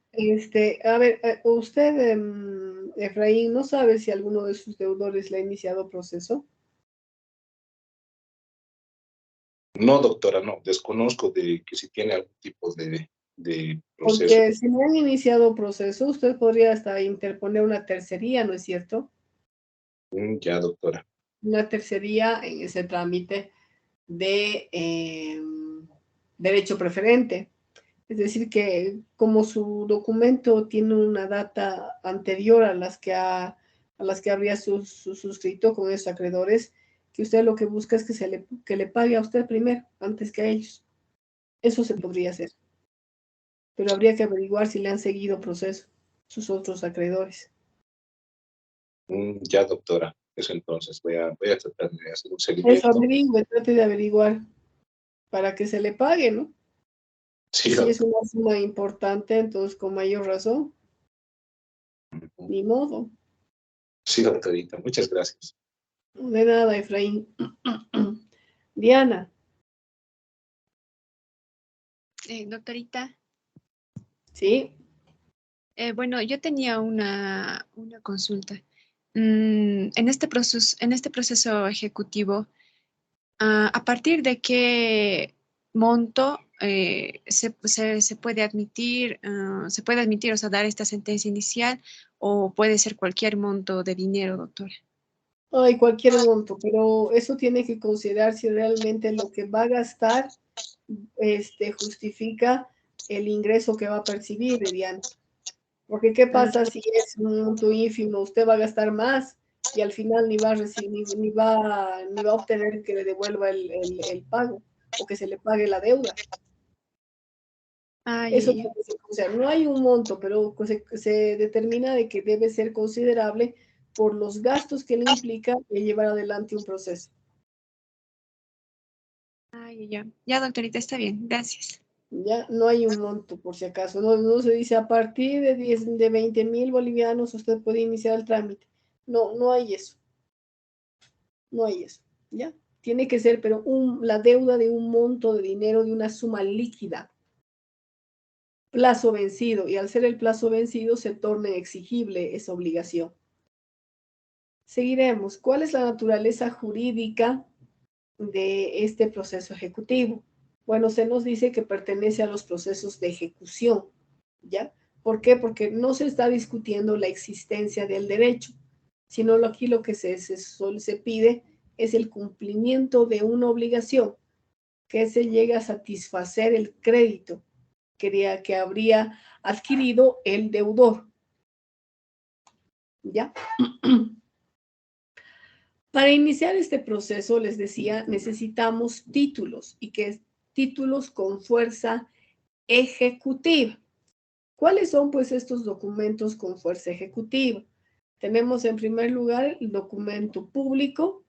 A ver, usted, Efraín, ¿no sabe si alguno de sus deudores le ha iniciado proceso? No, doctora, no, desconozco de que si tiene algún tipo de proceso. Porque si no han iniciado proceso, usted podría hasta interponer una tercería, ¿no es cierto? Ya, doctora. Una tercería en ese trámite de derecho preferente. Es decir, que como su documento tiene una data anterior a las que habría suscrito con esos acreedores, que usted lo que busca es que le pague a usted primero, antes que a ellos. Eso se podría hacer. Pero habría que averiguar si le han seguido proceso sus otros acreedores. Ya, doctora. Eso entonces, voy a tratar de hacer un Eso seguimiento. averigüe, trate de averiguar para que se le pague, ¿no? Sí, Si es una suma importante, entonces con mayor razón. Ni modo. Sí, doctorita, muchas gracias. De nada, Efraín. Diana. Doctorita, Sí. Bueno, yo tenía una consulta. En este proceso ejecutivo, ¿a partir de qué monto se puede admitir, o sea, dar esta sentencia inicial, o puede ser cualquier monto de dinero, doctora? Ay, cualquier monto, pero eso tiene que considerar si realmente lo que va a gastar justifica el ingreso que va a percibir, Diana. Porque ¿qué pasa si es un monto ínfimo? Usted va a gastar más y al final ni va a recibir, ni va a obtener que le devuelva el pago o que se le pague la deuda. Eso tiene que ser, o sea, no hay un monto, pero se determina de que debe ser considerable por los gastos que le implica llevar adelante un proceso. Ya, doctorita, está bien, gracias. Ya no hay un monto, por si acaso. No se dice a partir de 20.000 bolivianos usted puede iniciar el trámite. No hay eso. No hay eso. ¿Ya? Tiene que ser, pero la deuda de un monto de dinero, de una suma líquida. Plazo vencido. Y al ser el plazo vencido se torna exigible esa obligación. Seguiremos. ¿Cuál es la naturaleza jurídica de este proceso ejecutivo? Bueno, se nos dice que pertenece a los procesos de ejecución, ¿ya? ¿Por qué? Porque no se está discutiendo la existencia del derecho, sino aquí lo que se pide es el cumplimiento de una obligación que se llega a satisfacer el crédito que habría adquirido el deudor, ¿ya? Para iniciar este proceso, les decía, necesitamos títulos y que títulos con fuerza ejecutiva. ¿Cuáles son, pues, estos documentos con fuerza ejecutiva? Tenemos, en primer lugar, el documento público,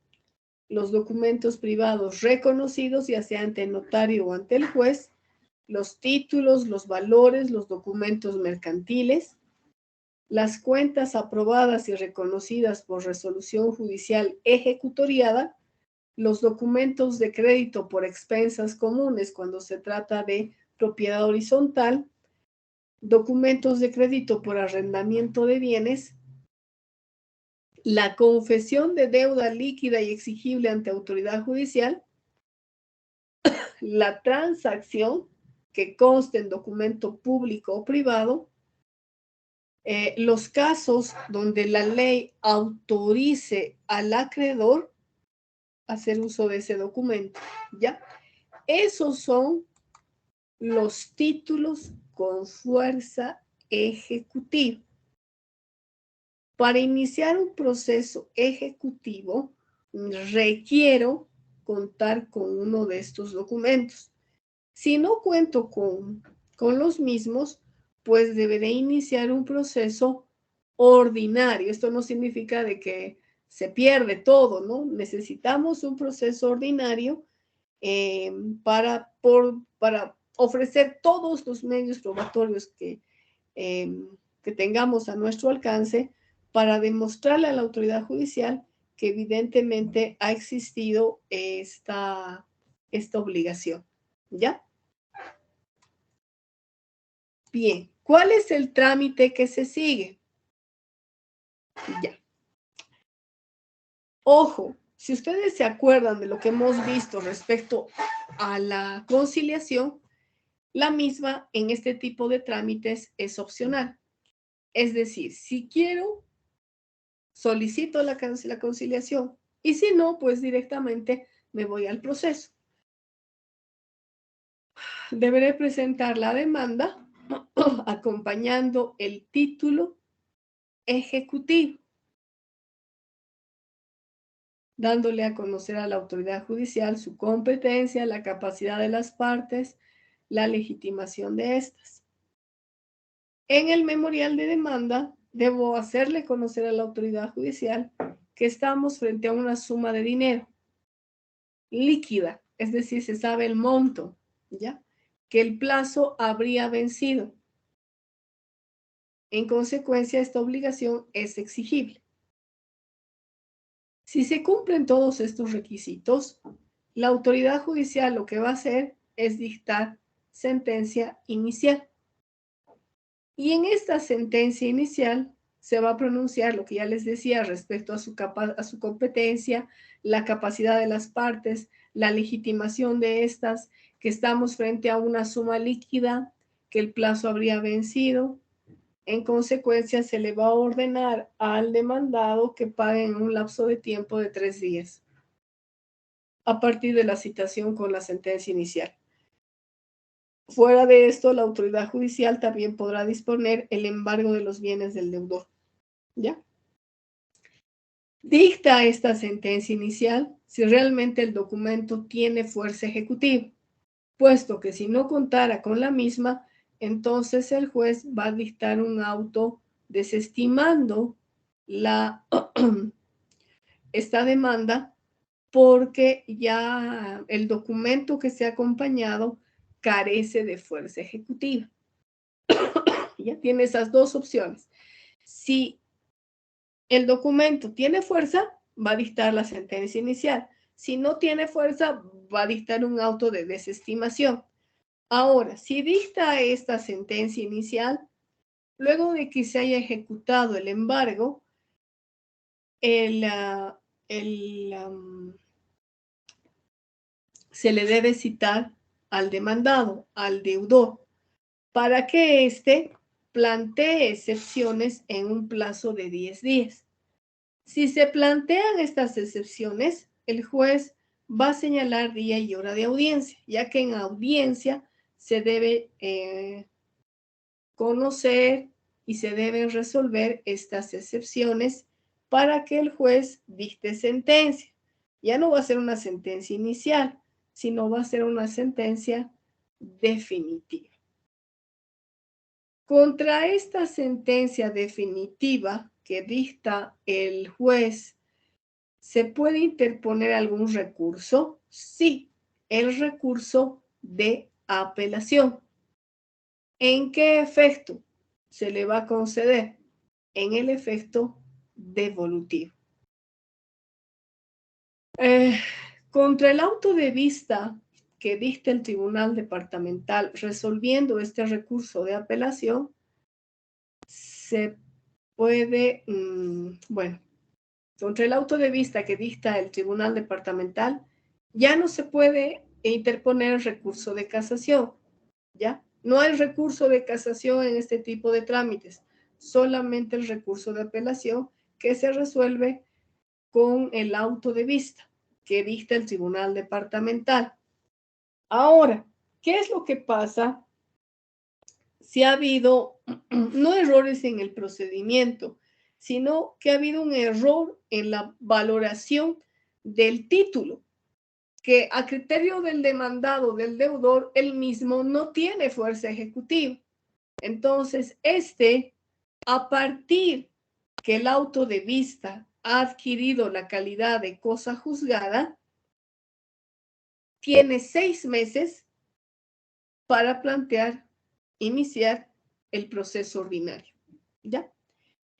los documentos privados reconocidos, ya sea ante el notario o ante el juez, los títulos, los valores, los documentos mercantiles, las cuentas aprobadas y reconocidas por resolución judicial ejecutoriada, los documentos de crédito por expensas comunes cuando se trata de propiedad horizontal, documentos de crédito por arrendamiento de bienes, la confesión de deuda líquida y exigible ante autoridad judicial, la transacción que conste en documento público o privado, los casos donde la ley autorice al acreedor a hacer uso de ese documento, ¿ya? Esos son los títulos con fuerza ejecutiva. Para iniciar un proceso ejecutivo, requiero contar con uno de estos documentos. Si no cuento con los mismos, pues deberé iniciar un proceso ordinario. Esto no significa de que se pierde todo, ¿no? Necesitamos un proceso ordinario para ofrecer todos los medios probatorios que tengamos a nuestro alcance para demostrarle a la autoridad judicial que evidentemente ha existido esta obligación. ¿Ya? Bien, ¿cuál es el trámite que se sigue? Ya. Ojo, si ustedes se acuerdan de lo que hemos visto respecto a la conciliación, la misma en este tipo de trámites es opcional. Es decir, si quiero, solicito la conciliación y si no, pues directamente me voy al proceso. Deberé presentar la demanda acompañando el título ejecutivo, dándole a conocer a la autoridad judicial su competencia, la capacidad de las partes, la legitimación de estas. En el memorial de demanda, debo hacerle conocer a la autoridad judicial que estamos frente a una suma de dinero líquida, es decir, se sabe el monto, ¿ya? Que el plazo habría vencido. En consecuencia, esta obligación es exigible. Si se cumplen todos estos requisitos, la autoridad judicial lo que va a hacer es dictar sentencia inicial. Y en esta sentencia inicial se va a pronunciar lo que ya les decía respecto a su competencia, la capacidad de las partes, la legitimación de estas, que estamos frente a una suma líquida, que el plazo habría vencido. En consecuencia, se le va a ordenar al demandado que pague en un lapso de tiempo de 3 días, a partir de la citación con la sentencia inicial. Fuera de esto, la autoridad judicial también podrá disponer el embargo de los bienes del deudor. ¿Ya? Dicta esta sentencia inicial si realmente el documento tiene fuerza ejecutiva, puesto que si no contara con la misma, entonces el juez va a dictar un auto desestimando esta demanda porque ya el documento que se ha acompañado carece de fuerza ejecutiva. Ya tiene esas dos opciones. Si el documento tiene fuerza, va a dictar la sentencia inicial. Si no tiene fuerza, va a dictar un auto de desestimación. Ahora, si dicta esta sentencia inicial, luego de que se haya ejecutado el embargo, se le debe citar al demandado, al deudor, para que éste plantee excepciones en un plazo de 10 días. Si se plantean estas excepciones, el juez va a señalar día y hora de audiencia, ya que en audiencia se debe conocer y se deben resolver estas excepciones para que el juez dicte sentencia. Ya no va a ser una sentencia inicial, sino va a ser una sentencia definitiva. Contra esta sentencia definitiva que dicta el juez, ¿se puede interponer algún recurso? Sí, el recurso de apelación. ¿En qué efecto se le va a conceder? En el efecto devolutivo. Contra el auto de vista que dicta el Tribunal Departamental resolviendo este recurso de apelación, se puede, contra el auto de vista que dicta el Tribunal Departamental, ya no se puede interponer el recurso de casación, ¿ya? No hay recurso de casación en este tipo de trámites, solamente el recurso de apelación que se resuelve con el auto de vista que dicta el Tribunal Departamental. Ahora, ¿qué es lo que pasa si ha habido, no errores en el procedimiento, sino que ha habido un error en la valoración del título, que a criterio del demandado, del deudor, él mismo no tiene fuerza ejecutiva? Entonces, a partir que el auto de vista ha adquirido la calidad de cosa juzgada, tiene 6 meses para iniciar el proceso ordinario, ¿ya?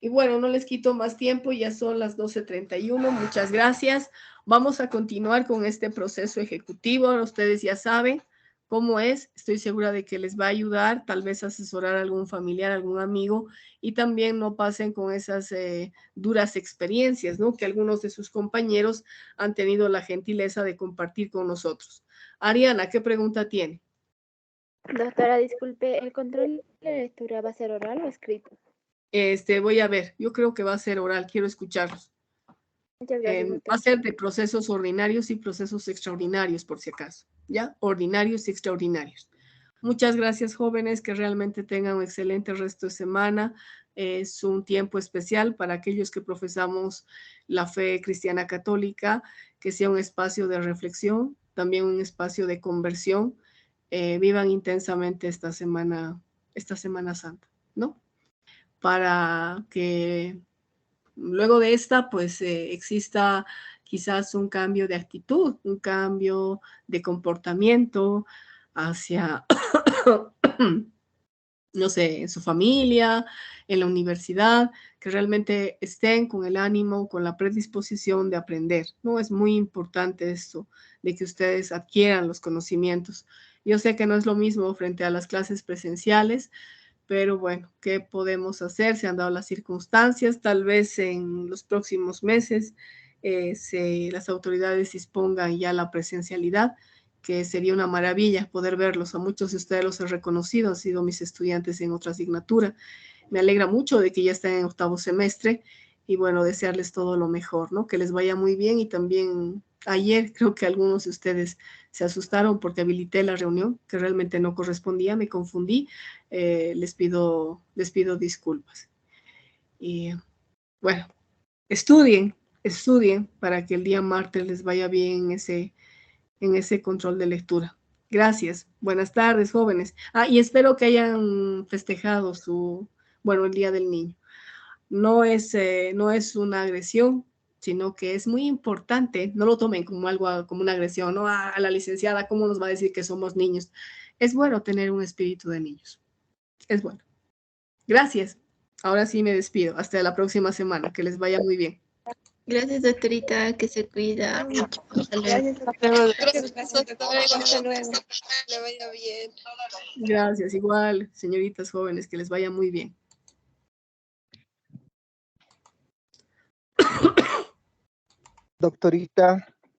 Y bueno, no les quito más tiempo, ya son las 12:31. Muchas gracias. Vamos a continuar con este proceso ejecutivo. Ustedes ya saben cómo es. Estoy segura de que les va a ayudar, tal vez asesorar a algún familiar, algún amigo, y también no pasen con esas duras experiencias, ¿no? Que algunos de sus compañeros han tenido la gentileza de compartir con nosotros. Ariana, ¿qué pregunta tiene? Doctora, disculpe, ¿el control de lectura va a ser oral o escrito? Voy a ver, yo creo que va a ser oral, quiero escucharlos. Muchas gracias, Va a ser de procesos ordinarios y procesos extraordinarios, por si acaso, ¿ya? Ordinarios y extraordinarios. Muchas gracias, jóvenes, que realmente tengan un excelente resto de semana. Es un tiempo especial para aquellos que profesamos la fe cristiana católica, que sea un espacio de reflexión, también un espacio de conversión. Vivan intensamente esta Semana Santa, ¿no? Para que luego de esta, pues exista quizás un cambio de actitud, un cambio de comportamiento hacia, no sé, en su familia, en la universidad, que realmente estén con el ánimo, con la predisposición de aprender, ¿no? Es muy importante esto, de que ustedes adquieran los conocimientos. Yo sé que no es lo mismo frente a las clases presenciales, pero bueno, ¿qué podemos hacer? Se han dado las circunstancias, tal vez en los próximos meses las autoridades dispongan ya la presencialidad, que sería una maravilla poder verlos. A muchos de ustedes los he reconocido, han sido mis estudiantes en otra asignatura. Me alegra mucho de que ya estén en octavo semestre y bueno, desearles todo lo mejor, ¿no? Que les vaya muy bien y también ayer creo que algunos de ustedes se asustaron porque habilité la reunión que realmente no correspondía, me confundí. Les pido disculpas. Y bueno, estudien para que el día martes les vaya bien en ese control de lectura. Gracias. Buenas tardes, jóvenes. Y espero que hayan festejado el Día del Niño. No es una agresión, sino que es muy importante. No lo tomen como algo, como una agresión, ¿no? A la licenciada, ¿cómo nos va a decir que somos niños? Es bueno tener un espíritu de niños. Es bueno. Gracias. Ahora sí me despido. Hasta la próxima semana. Que les vaya muy bien. Gracias, doctorita, que se cuida mucho. Hasta luego. Hasta luego. Le vaya bien. Gracias. Igual, señoritas jóvenes, que les vaya muy bien. Doctorita.